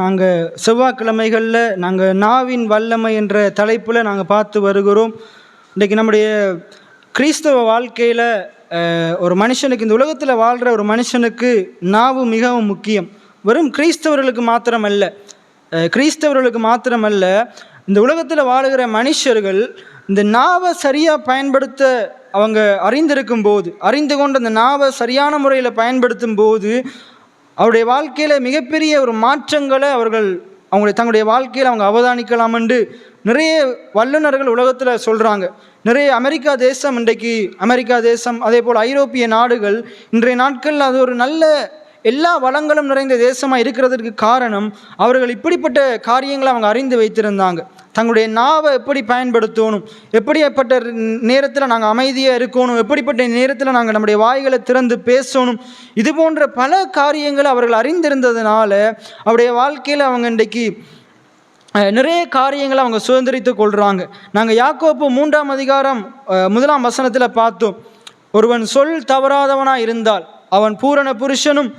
நாங்கள் செவ்வாய்க்கிழமைகளில் நாங்கள் நாவின் வல்லமை என்ற தலைப்பில் நாங்கள் பார்த்து வருகிறோம். இன்றைக்கி நம்முடைய கிறிஸ்தவ வாழ்க்கையில் ஒரு மனுஷனுக்கு, இந்த உலகத்தில் வாழ்கிற ஒரு மனுஷனுக்கு நாவு மிகவும் முக்கியம். வெறும் கிறிஸ்தவர்களுக்கு மாத்திரமல்ல, இந்த உலகத்தில் வாழுகிற மனுஷர்கள் இந்த நாவை சரியாக பயன்படுத்த அவங்க அறிந்து கொண்டு அந்த நாவை சரியான முறையில் பயன்படுத்தும் போது அவருடைய வாழ்க்கையில் மிகப்பெரிய ஒரு மாற்றங்களை தங்களுடைய வாழ்க்கையில் அவங்க அவதானிக்கலாம் என்று நிறைய வல்லுநர்கள் உலகத்தில் சொல்கிறாங்க. நிறைய அமெரிக்கா தேசம் அதே போல் ஐரோப்பிய நாடுகள் இன்றைய நாட்களில் அது ஒரு நல்ல எல்லா வளங்களும் நிறைந்த தேசமாக இருக்கிறதுக்கு காரணம் அவர்கள் இப்படிப்பட்ட காரியங்களை அவங்க அறிந்து வைத்திருந்தாங்க. தங்களுடைய நாவை எப்படி பயன்படுத்தணும், எப்படிப்பட்ட நேரத்தில் நாங்கள் அமைதியாக இருக்கணும், எப்படிப்பட்ட நேரத்தில் நாங்கள் நம்முடைய வாய்களை திறந்து பேசணும், இது போன்ற பல காரியங்களை அவர்கள் அறிந்திருந்ததுனால அவருடைய வாழ்க்கையில் அவங்க இன்றைக்கு நிறைய காரியங்களை அவங்க சுதந்திரித்து கொள்கிறாங்க. நாங்கள் யாக்கோப்பு 3ஆம் அதிகாரம் 1ஆம் வசனத்தில் பார்த்தோம். ஒருவன் சொல் தவறாதவனாக இருந்தால் அவன் பூரண புருஷனும்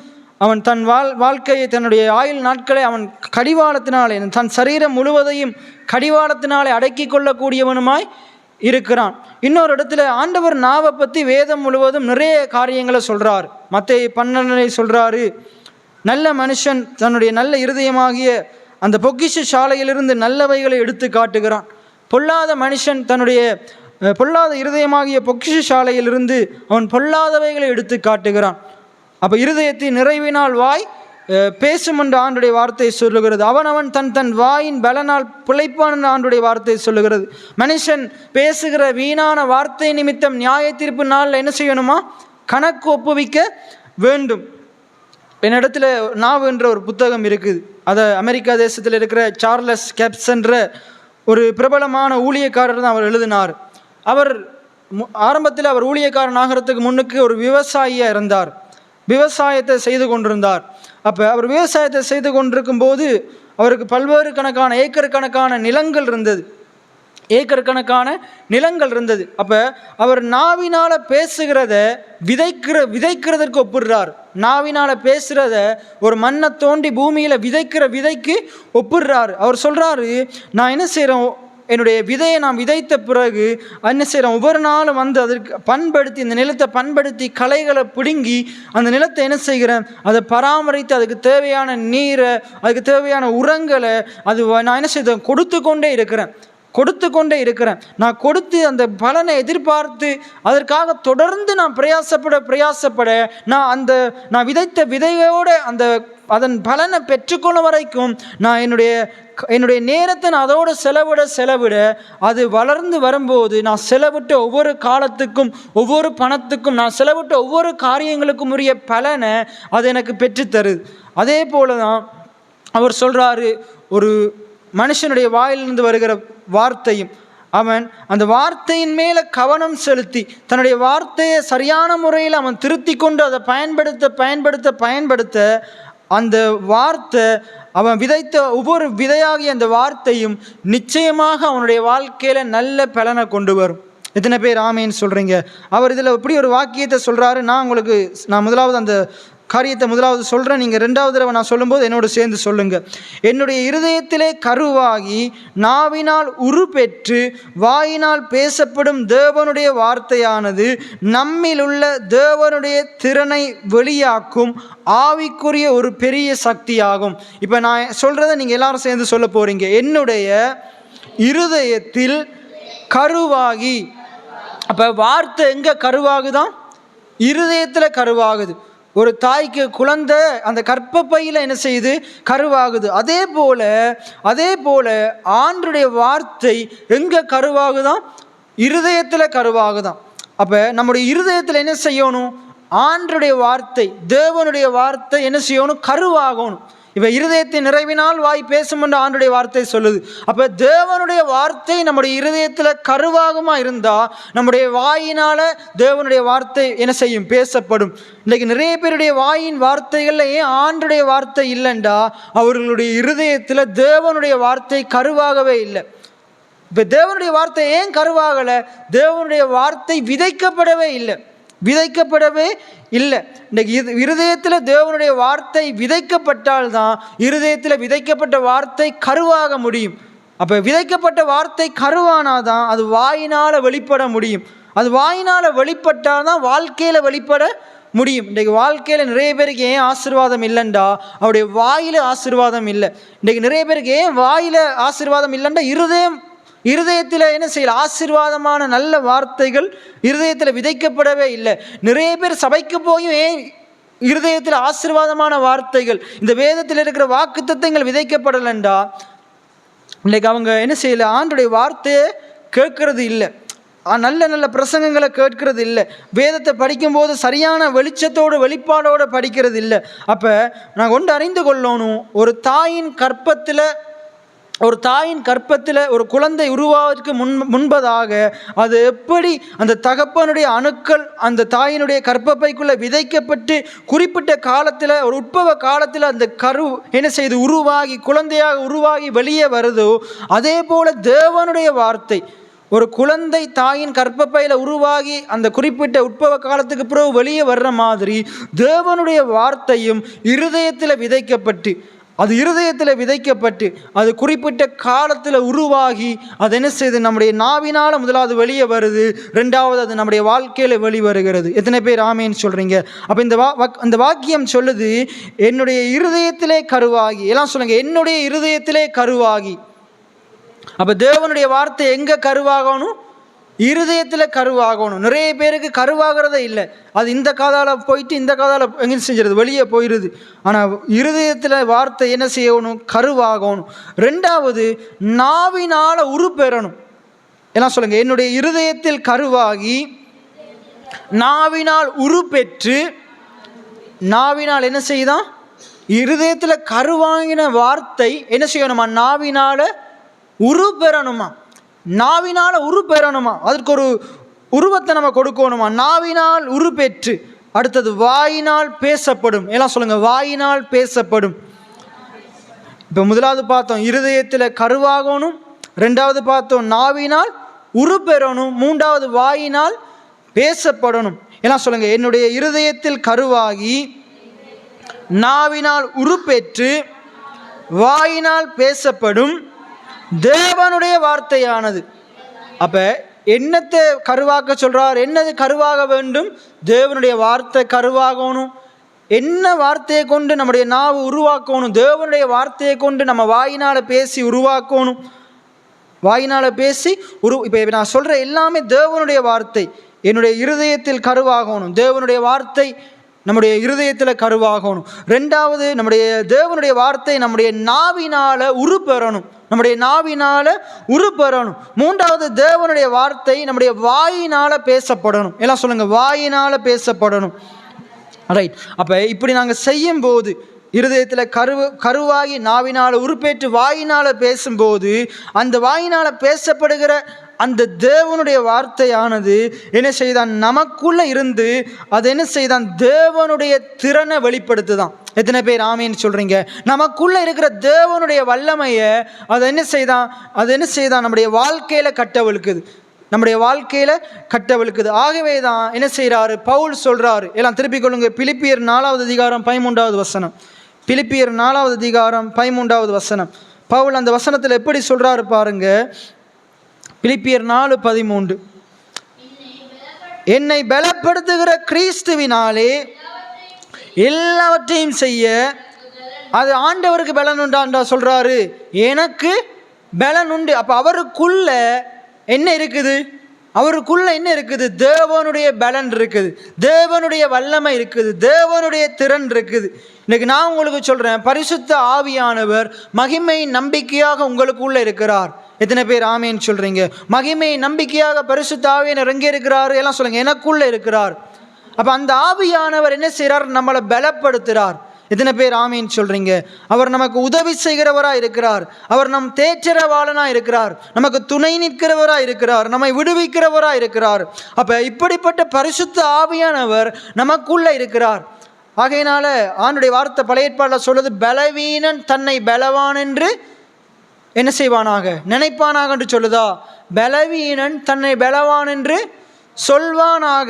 அவன் தன் வாழ்க்கையை தன்னுடைய ஆயுள் நாட்களை அவன் கடிவாளத்தினாலே தன் சரீரம் முழுவதையும் கடிவாளத்தினாலே அடக்கி கொள்ளக்கூடியவனுமாய் இருக்கிறான். இன்னொரு இடத்துல ஆண்டவர் நாவை பற்றி வேதம் முழுவதும் நிறைய காரியங்களை சொல்கிறார். மத்தேயு 12 சொல்கிறாரு, நல்ல மனுஷன் தன்னுடைய நல்ல இருதயமாகிய அந்த பொக்கிஷ சாலையிலிருந்து நல்லவைகளை எடுத்து காட்டுகிறான். பொல்லாத மனுஷன் தன்னுடைய பொல்லாத இருதயமாகிய பொக்கிஷ சாலையிலிருந்து அவன் பொல்லாதவைகளை எடுத்து காட்டுகிறான். அப்போ இருதயத்தின் நிறைவினால் வாய் பேசும் என்று ஆண்டுடைய வார்த்தை சொல்லுகிறது. அவன் தன் வாயின் பலனால் பிழைப்பான் என்று ஆண்டுடைய வார்த்தை சொல்லுகிறது. மனுஷன் பேசுகிற வீணான வார்த்தை நிமித்தம் நியாய தீர்ப்பு நாளில் என்ன செய்யணுமா? கணக்கு ஒப்புவிக்க வேண்டும். என்னிடத்துல நாவு என்ற ஒரு புத்தகம் இருக்குது. அதை அமெரிக்கா தேசத்தில் இருக்கிற சார்லஸ் கெப்ஸ் என்ற ஒரு பிரபலமான ஊழியக்காரர் தான் அவர் எழுதினார். அவர் ஆரம்பத்தில் அவர் ஊழியக்காரன் ஆகிறதுக்கு முன்னுக்கு ஒரு விவசாயியாக இருந்தார். விவசாயத்தை செய்து கொண்டிருந்தார். அப்போ அவர் விவசாயத்தை செய்து கொண்டிருக்கும் போது அவருக்கு பல்வேறு ஏக்கர் கணக்கான நிலங்கள் இருந்தது. அப்போ அவர் நாவினால் பேசுகிறத விதைக்கிறதற்கு ஒப்பிடுறார். நாவினால் பேசுகிறத ஒரு மண்ணை தோண்டி பூமியில் விதைக்கிற விதைக்கு ஒப்பிடுறாரு. அவர் சொல்கிறாரு, நான் என்ன செய்கிறேன், என்னுடைய விதையை நான் விதைத்த பிறகு என்ன செய்கிறேன், ஒவ்வொரு நாளும் வந்து அதற்கு இந்த நிலத்தை பண்படுத்தி களைகளை பிடுங்கி அந்த நிலத்தை என்ன செய்கிறேன், அதை பராமரித்து அதுக்கு தேவையான நீரை, அதுக்கு தேவையான உரங்களை நான் என்ன செய்தேன், கொடுத்து கொண்டே இருக்கிறேன். நான் கொடுத்து அந்த பலனை எதிர்பார்த்து அதற்காக தொடர்ந்து நான் பிரயாசப்பட நான் விதைத்த விதையோடு அதன் பலனை பெற்றுக்கொள்ள வரைக்கும் நான் என்னுடைய நேரத்தை நான் அதோடு செலவிட அது வளர்ந்து வரும்போது நான் செலவிட்ட ஒவ்வொரு காலத்துக்கும் ஒவ்வொரு பணத்துக்கும் நான் செலவிட்ட ஒவ்வொரு காரியங்களுக்கும் உரிய பலனை அது எனக்கு பெற்றுத்தருது. அதே போல தான் அவர் சொல்கிறாரு, ஒரு மனுஷனுடைய வாயிலிருந்து வருகிற வார்த்தையும் அவன் அந்த வார்த்தையின் மேலே கவனம் செலுத்தி தன்னுடைய வார்த்தையை சரியான முறையில் அவன் திருத்தி கொண்டு அதை பயன்படுத்த அந்த வார்த்தை அவன் விதைத்த ஒவ்வொரு விதையாகிய அந்த வார்த்தையும் நிச்சயமாக அவனுடைய வாழ்க்கையில் நல்ல பலனை கொண்டு வரும். எத்தனை பேர் ஆமேன்னு சொல்கிறீங்க? அவர் இதில் இப்படி ஒரு வாக்கியத்தை சொல்கிறாரு. நான் முதலாவது அந்த காரியத்தை சொல்கிறேன். நீங்கள் 2வது தடவை நான் சொல்லும்போது என்னோடு சேர்ந்து சொல்லுங்கள். என்னுடைய இருதயத்திலே கருவாகி நாவினால் உருப்பெற்று வாயினால் பேசப்படும் தேவனுடைய வார்த்தையானது நம்மில் உள்ள தேவனுடைய திறனை வெளியாக்கும் ஆவிக்குரிய ஒரு பெரிய சக்தியாகும். இப்போ நான் சொல்கிறத நீங்கள் எல்லாரும் சேர்ந்து சொல்ல போகிறீங்க. என்னுடைய இருதயத்தில் கருவாகி. அப்போ வார்த்தை எங்கே கருவாகுதான்? இருதயத்தில் கருவாகுது. ஒரு தாய்க்கு குழந்தை அந்த கர்ப்பப்பையில் என்ன செய்யுது? கருவாகுது. அதே போல ஆண்டருடைய வார்த்தை எங்கே கருவாகுதான்? இருதயத்தில் கருவாகுதான். அப்போ நம்முடைய இருதயத்தில் என்ன செய்யணும்? ஆண்டருடைய வார்த்தை, தேவனுடைய வார்த்தை என்ன செய்யணும்? கருவாகணும். இப்போ இருதயத்தின் நிறைவினால் வாய் பேசும் என்று ஆண்டருடைய வார்த்தை சொல்லுது. அப்போ தேவனுடைய வார்த்தை நம்முடைய இருதயத்தில் கருவாகமா இருந்தால் நம்முடைய வாயினால் தேவனுடைய வார்த்தை என்ன செய்யும்? பேசப்படும். இன்றைக்கு நிறைய பேருடைய வாயின் வார்த்தைகளில் ஏன் ஆண்டருடைய வார்த்தை இல்லைண்டா அவர்களுடைய இருதயத்தில் தேவனுடைய வார்த்தை கருவாகவே இல்லை. இப்போ தேவனுடைய வார்த்தை ஏன் கருவாகலை? தேவனுடைய வார்த்தை விதைக்கப்படவே இல்லை. விதைக்கப்படவே இல்லை. இன்றைக்கு இருதயத்தில் தேவனுடைய வார்த்தை விதைக்கப்பட்டால்தான் இருதயத்தில் விதைக்கப்பட்ட வார்த்தை கருவாக முடியும். அப்போ விதைக்கப்பட்ட வார்த்தை கருவானாதான் அது வாயினால் வெளிப்பட முடியும். அது வாயினால் வெளிப்பட்டால் தான் வாழ்க்கையில் வெளிப்பட முடியும். இன்றைக்கு வாழ்க்கையில் நிறைய பேருக்கு ஏன் ஆசீர்வாதம் இல்லைண்டா அவருடைய வாயில் ஆசீர்வாதம் இல்லை. இன்றைக்கு நிறைய பேருக்கு ஏன் வாயில் ஆசீர்வாதம் இல்லைண்டா இருதயத்தில் என்ன செய்யல ஆசீர்வாதமான நல்ல வார்த்தைகள் இருதயத்தில் விதைக்கப்படவே இல்லை. நிறைய பேர் சபைக்கு போயும் ஏன் இருதயத்தில் ஆசீர்வாதமான வார்த்தைகள் இந்த வேதத்தில் இருக்கிற வாக்குத்தத்தங்கள் விதைக்கப்படலைண்டா இன்றைக்கு அவங்க என்ன செய்யலை, ஆண்டுடைய வார்த்தையை கேட்கறது இல்லை, நல்ல நல்ல பிரசங்கங்களை கேட்கறது இல்லை, வேதத்தை படிக்கும்போது சரியான வெளிச்சத்தோடு வெளிப்பாடோடு படிக்கிறது இல்லை. அப்போ நான் கொண்டு அறிந்து கொள்ளணும், ஒரு தாயின் கற்பத்தில் ஒரு குழந்தை உருவாவதற்கு முன்பதாக அது எப்படி அந்த தகப்பனுடைய அணுக்கள் அந்த தாயினுடைய கற்பப்பைக்குள்ளே விதைக்கப்பட்டு குறிப்பிட்ட காலத்தில் ஒரு உட்பவ காலத்தில் அந்த கரு என்ன செய்து உருவாகி குழந்தையாக உருவாகி வெளியே வருதோ அதே போல் தேவனுடைய வார்த்தை ஒரு குழந்தை தாயின் கற்பப்பையில் உருவாகி அந்த குறிப்பிட்ட உட்பவ காலத்துக்கு பிறகு வெளியே வர்ற மாதிரி தேவனுடைய வார்த்தையும் இருதயத்தில் விதைக்கப்பட்டு அது குறிப்பிட்ட காலத்தில் உருவாகி அது என்ன செய்யுது, நம்முடைய நாவினால் முதலாவது வெளியே வருது, ரெண்டாவது அது நம்முடைய வாழ்க்கையில் வெளிவருகிறது. எத்தனை பேர் ஆமேன்னு சொல்கிறீங்க? அப்போ இந்த வாக்கியம் சொல்லுது, என்னுடைய இருதயத்திலே கருவாகி, எல்லாம் சொல்லுங்க, என்னுடைய இருதயத்திலே கருவாகி. அப்போ தேவனுடைய வார்த்தை எங்கே கருவாகணும்? இருதயத்தில் கருவாகணும். நிறைய பேருக்கு கருவாகிறதே இல்லை, அது இந்த காதால் போயிட்டு இந்த காதால் எங்கே செஞ்சிருது, வெளியே போயிடுது. ஆனால் இருதயத்தில் வார்த்தை என்ன செய்யணும்? கருவாகணும். ரெண்டாவது, நாவினால் உருப்பெறணும். எல்லாம் சொல்லுங்கள், என்னுடைய இருதயத்தில் கருவாகி நாவினால் உருப்பெற்று, நாவினால் என்ன செய்தான்? இருதயத்தில் கருவாங்கின வார்த்தை என்ன செய்யணுமா? நாவினால் உருப்பெறணுமா? நாவினால் உருப்பெறணுமா? அதற்கு ஒரு உருவத்தை நம்ம கொடுக்கணுமா? நாவினால் உருப்பெற்று, அடுத்தது வாயினால் பேசப்படும். எல்லாம் சொல்லுங்க, வாயினால் பேசப்படும். இப்போ முதலாவது பார்த்தோம் இருதயத்தில் கருவாகணும், ரெண்டாவது பார்த்தோம் நாவினால் உருப்பெறணும், மூன்றாவது வாயினால் பேசப்படணும். எல்லாம் சொல்லுங்க, என்னுடைய இருதயத்தில் கருவாகி நாவினால் உருப்பெற்று வாயினால் பேசப்படும் தேவனுடைய வார்த்தையானது. அப்போ என்னத்தை கருவாக்க சொல்கிறார்? என்னது கருவாக வேண்டும்? தேவனுடைய வார்த்தை கருவாகணும். என்ன வார்த்தையை கொண்டு நம்முடைய நாவு உருவாக்கணும்? தேவனுடைய வார்த்தையை கொண்டு நம்ம வாயினால் பேசி உருவாக்கணும். வாயினால் பேசி இப்போ நான் சொல்கிற எல்லாமே தேவனுடைய வார்த்தை என்னுடைய இருதயத்தில் கருவாகணும். தேவனுடைய வார்த்தை நம்முடைய இருதயத்தில் கருவாகணும். ரெண்டாவது, நம்முடைய தேவனுடைய வார்த்தை நம்முடைய நாவினால் உருப்பெறணும். மூன்றாவது, தேவனுடைய வார்த்தை நம்முடைய வாயினால் பேசப்படணும். எல்லாம் சொல்லுங்கள், வாயினால் பேசப்படணும். ரைட். அப்போ இப்படி நாங்கள் செய்யும்போது இருதயத்தில் கருவாகி நாவினால் உருப்பேற்று வாயினால் பேசும்போது அந்த வாயினால் பேசப்படுகிற அந்த தேவனுடைய வார்த்தையானது என்ன செய்தான்? நமக்குள்ளே இருந்து அது என்ன செய்தான்? தேவனுடைய திறனை வெளிப்படுத்துதான். எத்தனை பேர் ஆமேன்னு சொல்கிறீங்க? நமக்குள்ளே இருக்கிற தேவனுடைய வல்லமையை அது என்ன செய்தான்? நம்முடைய வாழ்க்கையில் கட்டவழுக்குது. ஆகவே தான் என்ன செய்கிறாரு? பவுல் சொல்கிறாரு, எல்லாம் திருப்பிக் கொள்ளுங்க, பிலிப்பியர் 4வது அதிகாரம் 13வது வசனம். பிலிப்பியர் 4வது அதிகாரம் 13வது வசனம். பவுல் அந்த வசனத்தில் எப்படி சொல்கிறாரு பாருங்க. பிலிப்பியர் 4:13, என்னை பலப்படுத்துகிற கிறிஸ்துவினாலே எல்லாவற்றையும் செய்ய, அது ஆண்டவருக்கு பலன் உண்டாண்டா சொல்கிறாரு, எனக்கு பலன் உண்டு. அப்போ அவருக்குள்ள என்ன இருக்குது? தேவனுடைய பலன் இருக்குது, தேவனுடைய வல்லமை இருக்குது, தேவனுடைய திறன் இருக்குது. இன்னைக்கு நான் உங்களுக்கு சொல்கிறேன், பரிசுத்த ஆவியானவர் மகிமை நம்பிக்கையாக உங்களுக்குள்ளே இருக்கிறார். எத்தனை பேர் ஆமேன்னு சொல்கிறீங்க? மகிமை நம்பிக்கையாக பரிசுத்த ஆவியானவர் எங்கே இருக்கிறார்? எல்லாம் சொல்லுங்கள், எனக்குள்ளே இருக்கிறார். அப்போ அந்த ஆவியானவர் என்ன செய்கிறார்? நம்மளை பலப்படுத்துகிறார். எத்தனை பேர் ஆமேன்னு சொல்கிறீங்க? அவர் நமக்கு உதவி செய்கிறவராக இருக்கிறார். அவர் நம் தேற்றரவாளனாக இருக்கிறார். நமக்கு துணை நிற்கிறவராக இருக்கிறார். நம்மை விடுவிக்கிறவராக இருக்கிறார். அப்போ இப்படிப்பட்ட பரிசுத்த ஆவியானவர் நமக்குள்ளே இருக்கிறார். ஆகையினால ஆண்டுடைய வார்த்தை பழைய ஏற்பாட்டில் சொல்லுது, பலவீனன் தன்னை பலவான் என்று என்ன செய்வானாக? நினைப்பானாக என்று சொல்லுதா? பலவீனன் தன்னை பலவான் என்று சொல்வானாக.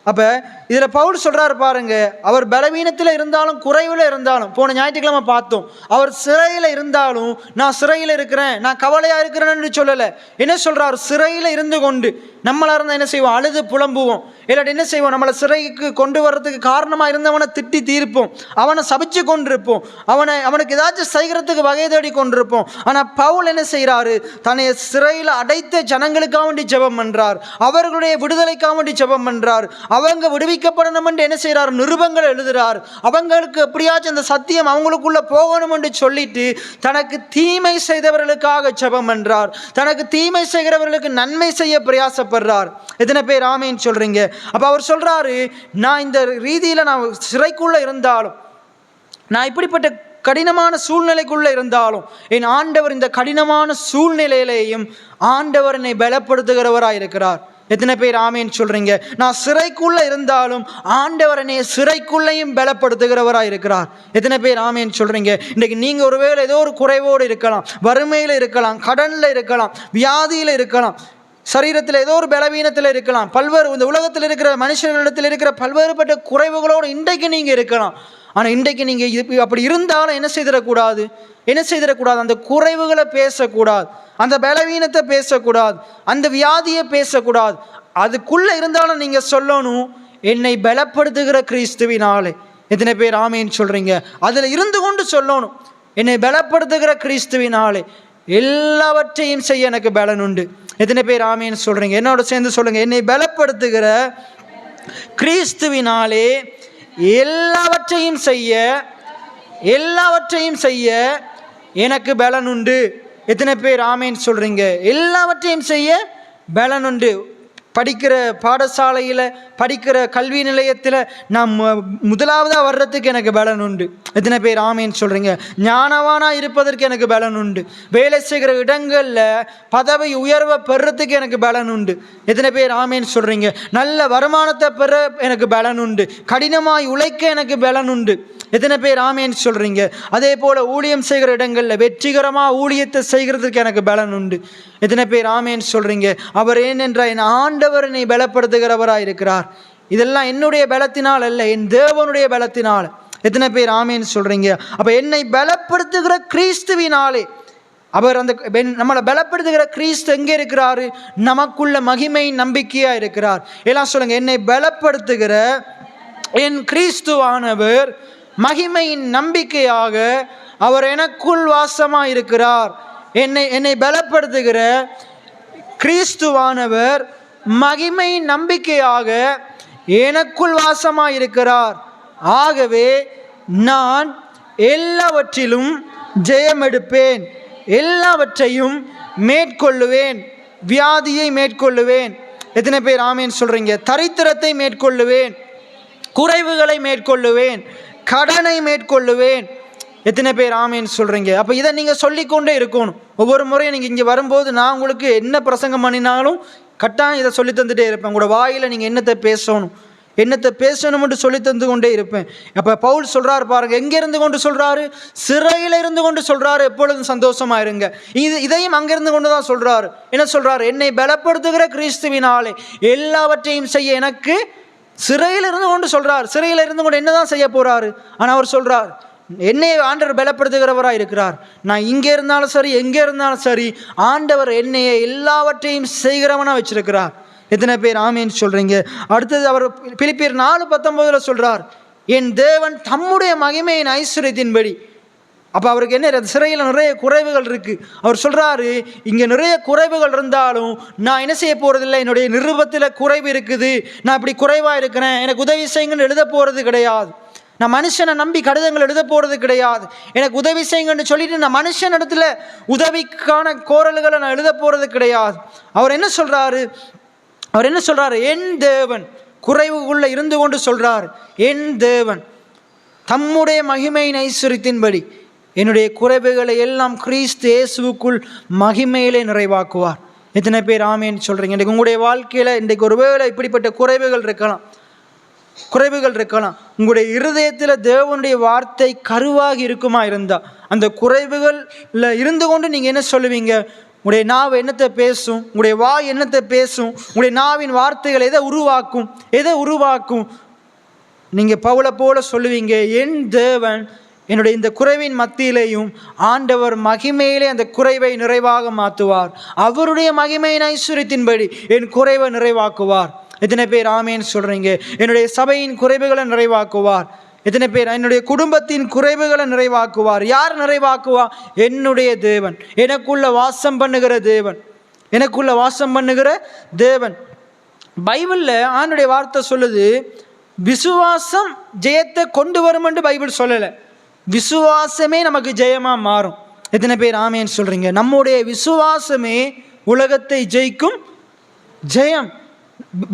அப்போ இதில் பவுல் சொல்கிறாரு பாருங்க, அவர் பலவீனத்தில் இருந்தாலும் குறைவில் இருந்தாலும், போன ஞாயிற்றுக்கிழமை பார்த்தோம், அவர் சிறையில் இருந்தாலும் நான் சிறையில் இருக்கிறேன், நான் கவலையாக இருக்கிறேன்னு சொல்லலை. என்ன சொல்கிறார்? சிறையில் இருந்து கொண்டு நம்மளாக இருந்தால் என்ன செய்வோம்? அழுது புலம்புவோம். இல்லாட்டி என்ன செய்வோம்? நம்மளை சிறைக்கு கொண்டு வர்றதுக்கு காரணமாக இருந்தவனை திட்டி தீர்ப்போம், அவனை சபிச்சு கொண்டிருப்போம், அவனுக்கு ஏதாச்சும் செய்கிறதுக்கு வகை தேடி கொண்டிருப்போம். ஆனால் பவுல் என்ன செய்கிறாரு? தன்னை சிறையில் அடைத்த ஜனங்களுக்காக வேண்டி ஜெபம் பண்ணுறார், அவர்களுடைய விடுதலைக்காக வேண்டி ஜெபம் பண்ணுறார், அவங்க விடுவிக்கப்படணும் என்று என்ன செய்கிறார்? நிருபங்கள் எழுதுகிறார், அவங்களுக்கு எப்படியாச்சும் அந்த சத்தியம் அவங்களுக்குள்ள போகணும் என்று சொல்லிட்டு தனக்கு தீமை செய்தவர்களுக்காக ஜெபம் பண்ணுறார், தனக்கு தீமை செய்கிறவர்களுக்கு நன்மை செய்ய பிரயாசப்படுறார். எத்தனை பேர் ஆமேன்னு சொல்றீங்க? அப்ப அவர் சொல்றாரு, நான் இந்த ரீதியில நான் சிறைக்குள்ள இருந்தாலும், நான் இப்படிப்பட்ட கடினமான சூழ்நிலைக்குள்ள இருந்தாலும், என் ஆண்டவர் இந்த கடினமான சூழ்நிலையிலேயும் ஆண்டவர் என்னை பலப்படுத்துகிறவராக இருக்கிறார். எத்தனை பேர் ஆமேன்னு சொல்றீங்க? நான் சிறைக்குள்ள இருந்தாலும் ஆண்டவர் என்னை சிறைக்குள்ளையும் பலப்படுத்துகிறவராக இருக்கிறார். எத்தனை பேர் ஆமேன்னு சொல்றீங்க? இன்றைக்கு நீங்க ஒருவேளை ஏதோ ஒரு குறைவோடு இருக்கலாம், வறுமையில் இருக்கலாம், கடன்ல இருக்கலாம், வியாதியில இருக்கலாம், சரீரத்தில் ஏதோ ஒரு பலவீனத்தில் இருக்கலாம், பல்வேறு இந்த உலகத்தில் இருக்கிற மனுஷர்களிடத்தில் இருக்கிற பல்வேறுபட்ட குறைவுகளோடு இன்றைக்கு நீங்கள் இருக்கலாம். ஆனால் இன்றைக்கு நீங்கள் அப்படி இருந்தாலும் என்ன செய்திடக்கூடாது? அந்த குறைவுகளை பேசக்கூடாது, அந்த பலவீனத்தை பேசக்கூடாது, அந்த வியாதியை பேசக்கூடாது. அதுக்குள்ளே இருந்தாலும் நீங்கள் சொல்லணும், என்னை பலப்படுத்துகிற கிறிஸ்துவினாலே. எத்தனை பேர் ஆமேன்னு சொல்கிறீங்க? அதில் இருந்து கொண்டு சொல்லணும், என்னை பலப்படுத்துகிற கிறிஸ்துவினாலே எல்லாவற்றையும் செய்ய எனக்கு பலன் உண்டு. எத்தனை பேர் ஆமேன்னு சொல்றீங்க? என்னோட சேர்ந்து சொல்லுங்க, என்னை பலப்படுத்துகிற கிறிஸ்துவினாலே எல்லாவற்றையும் செய்ய எனக்கு பலன் உண்டு. எத்தனை பேர் ஆமேன்னு சொல்றீங்க? எல்லாவற்றையும் செய்ய பலன் உண்டு. படிக்கிற பாடசாலையில், படிக்கிற கல்வி நிலையத்தில் நான் முதலாவதாக வர்றதுக்கு எனக்கு பலன் உண்டு. எத்தனை பேர் ஆமேன்னு சொல்கிறீங்க? ஞானவானாக இருப்பதற்கு எனக்கு பலன் உண்டு. வேலை செய்கிற இடங்களில் பதவி உயர்வை பெறத்துக்கு எனக்கு பலன் உண்டு. எத்தனை பேர் ஆமேன்னு சொல்கிறீங்க? நல்ல வருமானத்தை பெற எனக்கு பலன் உண்டு. கடினமாய் உழைக்க எனக்கு பலன் உண்டு. எத்தனை பேர் ஆமேன்னு சொல்கிறீங்க? அதே போல் ஊழியம் செய்கிற இடங்களில் வெற்றிகரமாக ஊழியத்தை செய்கிறதுக்கு எனக்கு பலன் உண்டு. எத்தனை பேர் ஆமேன்னு சொல்கிறீங்க? அவர் ஏனென்றால் என் ஆண்டவர் என்னை பலப்படுத்துகிறவராக இருக்கிறார். இதெல்லாம் என்னுடைய பலத்தினால் அல்ல, என் தேவனுடைய பலத்தினால். எத்தனை பேர் ஆமேன்னு சொல்கிறீங்க? அப்போ என்னை பலப்படுத்துகிற கிறிஸ்துவினாலே, அவர் அந்த நம்மளை பலப்படுத்துகிற கிறிஸ்து எங்கே இருக்கிறாரு? நமக்குள்ள மகிமை நம்பிக்கையாக இருக்கிறார். எல்லாம் சொல்லுங்கள், என்னை பலப்படுத்துகிற என் கிறிஸ்துவானவர் மகிமையின் நம்பிக்கையாக அவர் எனக்குள் வாசமாக இருக்கிறார். என்னை பலப்படுத்துகிற கிறிஸ்துவானவர் மகிமை நம்பிக்கையாக எனக்குள் வாசமாக இருக்கிறார். ஆகவே நான் எல்லாவற்றிலும் ஜெயமெடுப்பேன், எல்லாவற்றையும் மேற்கொள்ளுவேன், வியாதியை மேற்கொள்ளுவேன். எத்தனை பேர் ஆமேன்னு சொல்றீங்க? தரித்திரத்தை மேற்கொள்ளுவேன், குறைவுகளை மேற்கொள்ளுவேன், கடனை மேற்கொள்ளுவேன். எத்தனை பேர் ஆமேன்னு சொல்கிறீங்க? அப்போ இதை நீங்கள் சொல்லிக்கொண்டே இருக்கணும். ஒவ்வொரு முறையும் நீங்கள் இங்கே வரும்போது நான் உங்களுக்கு என்ன பிரசங்கம் பண்ணினாலும் கட்டாயம் இதை சொல்லி தந்துகிட்டே இருப்பேன். உங்களோட வாயில் நீங்கள் என்னத்தை பேசணும்னு சொல்லி தந்து கொண்டே இருப்பேன். அப்போ பவுல் சொல்கிறார் பாருங்கள், எங்கே இருந்து கொண்டு சொல்கிறாரு? சிறையில் இருந்து கொண்டு சொல்கிறாரு. எப்பொழுதும் சந்தோஷமாக இருங்க. இதையும் அங்கேருந்து கொண்டு தான் சொல்கிறாரு. என்ன சொல்கிறாரு? என்னை பலப்படுத்துகிற கிறிஸ்துவினாலே எல்லாவற்றையும் செய்ய எனக்கு. சிறையில் இருந்து கொண்டு சொல்கிறார். சிறையில் இருந்து கொண்டு என்ன தான் செய்ய போகிறாரு? ஆனால் அவர் சொல்கிறார், என்னை ஆண்டவர் பலப்படுத்துகிறவராக இருக்கிறார். நான் இங்கே இருந்தாலும் சரி, எங்கே இருந்தாலும் சரி, ஆண்டவர் என்னைய எல்லாவற்றையும் செய்கிறவனாக வச்சிருக்கிறார். எத்தனை பேர் ஆமேன்னு சொல்கிறீங்க? அடுத்தது அவர் பிலிப்பியர் 4:19 சொல்கிறார், என் தேவன் தம்முடைய மகிமையின் ஐஸ்வர்யத்தின்படி. அப்போ அவருக்கு என்ன? சிறையில் நிறைய குறைவுகள் இருக்குது. அவர் சொல்கிறாரு, இங்கே நிறைய குறைவுகள் இருந்தாலும் நான் என்ன செய்ய போகிறதில்லை, என்னுடைய நிருபத்தில் குறைவு இருக்குது, நான் இப்படி குறைவாக இருக்கிறேன், எனக்கு உதவி செய்யுங்கன்னு எழுத போகிறது கிடையாது. நான் மனுஷனை நம்பி கடிதங்கள் எழுத போகிறது கிடையாது. எனக்கு உதவி செய்யுங்கன்னு சொல்லிட்டு நான் மனுஷன் இடத்துல உதவிக்கான கோரல்களை நான் எழுத போகிறது கிடையாது. அவர் என்ன சொல்கிறாரு? என் தேவன், குறைவுக்குள்ளே இருந்து கொண்டு சொல்கிறார், என் தேவன் தம்முடைய மகிமையின் ஐஸ்வர்யத்தின்படி என்னுடைய குறைவுகளை எல்லாம் கிறிஸ்து இயேசுவுக்குள் மகிமையிலே நிறைவாக்குவார். எத்தனை பேர் ஆமேன்னு சொல்கிறீங்க? இன்றைக்கு உங்களுடைய வாழ்க்கையில் இன்றைக்கு ஒருவேளை இப்படிப்பட்ட குறைவுகள் இருக்கலாம். உங்களுடைய இருதயத்தில் தேவனுடைய வார்த்தை கருவாகி இருக்குமா இருந்தால், அந்த குறைவுகளில் இருந்து கொண்டு நீங்கள் என்ன சொல்லுவீங்க? உங்களுடைய நாவு என்னத்தை பேசும், உங்களுடைய வாய் என்னத்தை பேசும், உங்களுடைய நாவின் வார்த்தைகள் எதை உருவாக்கும். நீங்கள் பவுலை போல சொல்லுவீங்க, என் தேவன் என்னுடைய இந்த குறைவின் மத்தியிலேயும் ஆண்டவர் மகிமையிலே அந்த குறைவை நிறைவாக மாற்றுவார். அவருடைய மகிமையின் ஐஸ்வரியத்தின்படி என் குறைவை நிறைவாக்குவார். எத்தனை பேர் ஆமேன்னு சொல்கிறீங்க? என்னுடைய சபையின் குறைவுகளை நிறைவாக்குவார். எத்தனை பேர் என்னுடைய குடும்பத்தின் குறைவுகளை நிறைவாக்குவார்? யார் நிறைவாக்குவார்? என்னுடைய தேவன், எனக்குள்ள வாசம் பண்ணுகிற தேவன். பைபிளில் ஆண்டுடைய வார்த்தை சொல்லுது, விசுவாசம் ஜெயத்தை கொண்டு வரும் என்று பைபிள் சொல்லலை. விசுவாசமே நமக்கு ஜெயமாக மாறும். எத்தனை பேர் ஆமேன்னு சொல்கிறீங்க? நம்முடைய விசுவாசமே உலகத்தை ஜெயிக்கும் ஜெயம்.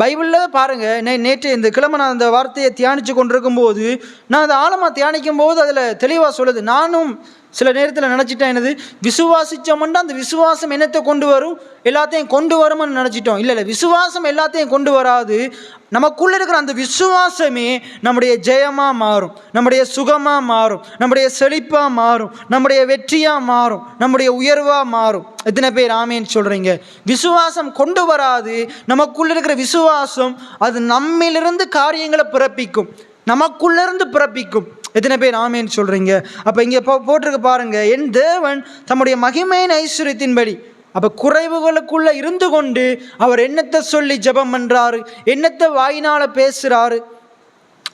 பைபிளில் பாருங்கள், நேற்று இந்த கிழமை நான் அந்த வார்த்தையை தியானித்து கொண்டிருக்கும் போது, நான் அதை ஆழமாக தியானிக்கும் போது அதில் தெளிவாக சொல்லுது. நானும் சில நேரத்தில் நினச்சிட்டேன், என்னது விசுவாசித்தோம்னா அந்த விசுவாசம் என்னத்தை கொண்டு வரும், எல்லாத்தையும் கொண்டு வரும்னு நினச்சிட்டோம். இல்லை, விசுவாசம் எல்லாத்தையும் கொண்டு வராது. நமக்குள்ளே இருக்கிற அந்த விசுவாசமே நம்முடைய ஜெயமாக மாறும், நம்முடைய சுகமாக மாறும், நம்முடைய செழிப்பாக மாறும், நம்முடைய வெற்றியாக மாறும், நம்முடைய உயர்வாக மாறும். எத்தனை பேர் ஆமேன்னு சொல்கிறீங்க? விசுவாசம் கொண்டு வராது. நமக்குள்ளே இருக்கிற விசுவாசம் அது நம்மிலிருந்து காரியங்களை பிறப்பிக்கும், நமக்குள்ளேருந்து பிறப்பிக்கும். எத்தனை பேர் ஆமேன்னு சொல்கிறீங்க? அப்போ இங்கே போட்டிருக்கு பாருங்க, என் தேவன் தம்முடைய மகிமையின் ஐஸ்வரியத்தின்படி. அப்போ குறைவுகளுக்குள்ளே இருந்து கொண்டு அவர் என்னத்தை சொல்லி ஜெபம் பண்ணுறாரு, என்னத்தை வாயினால் பேசுகிறாரு,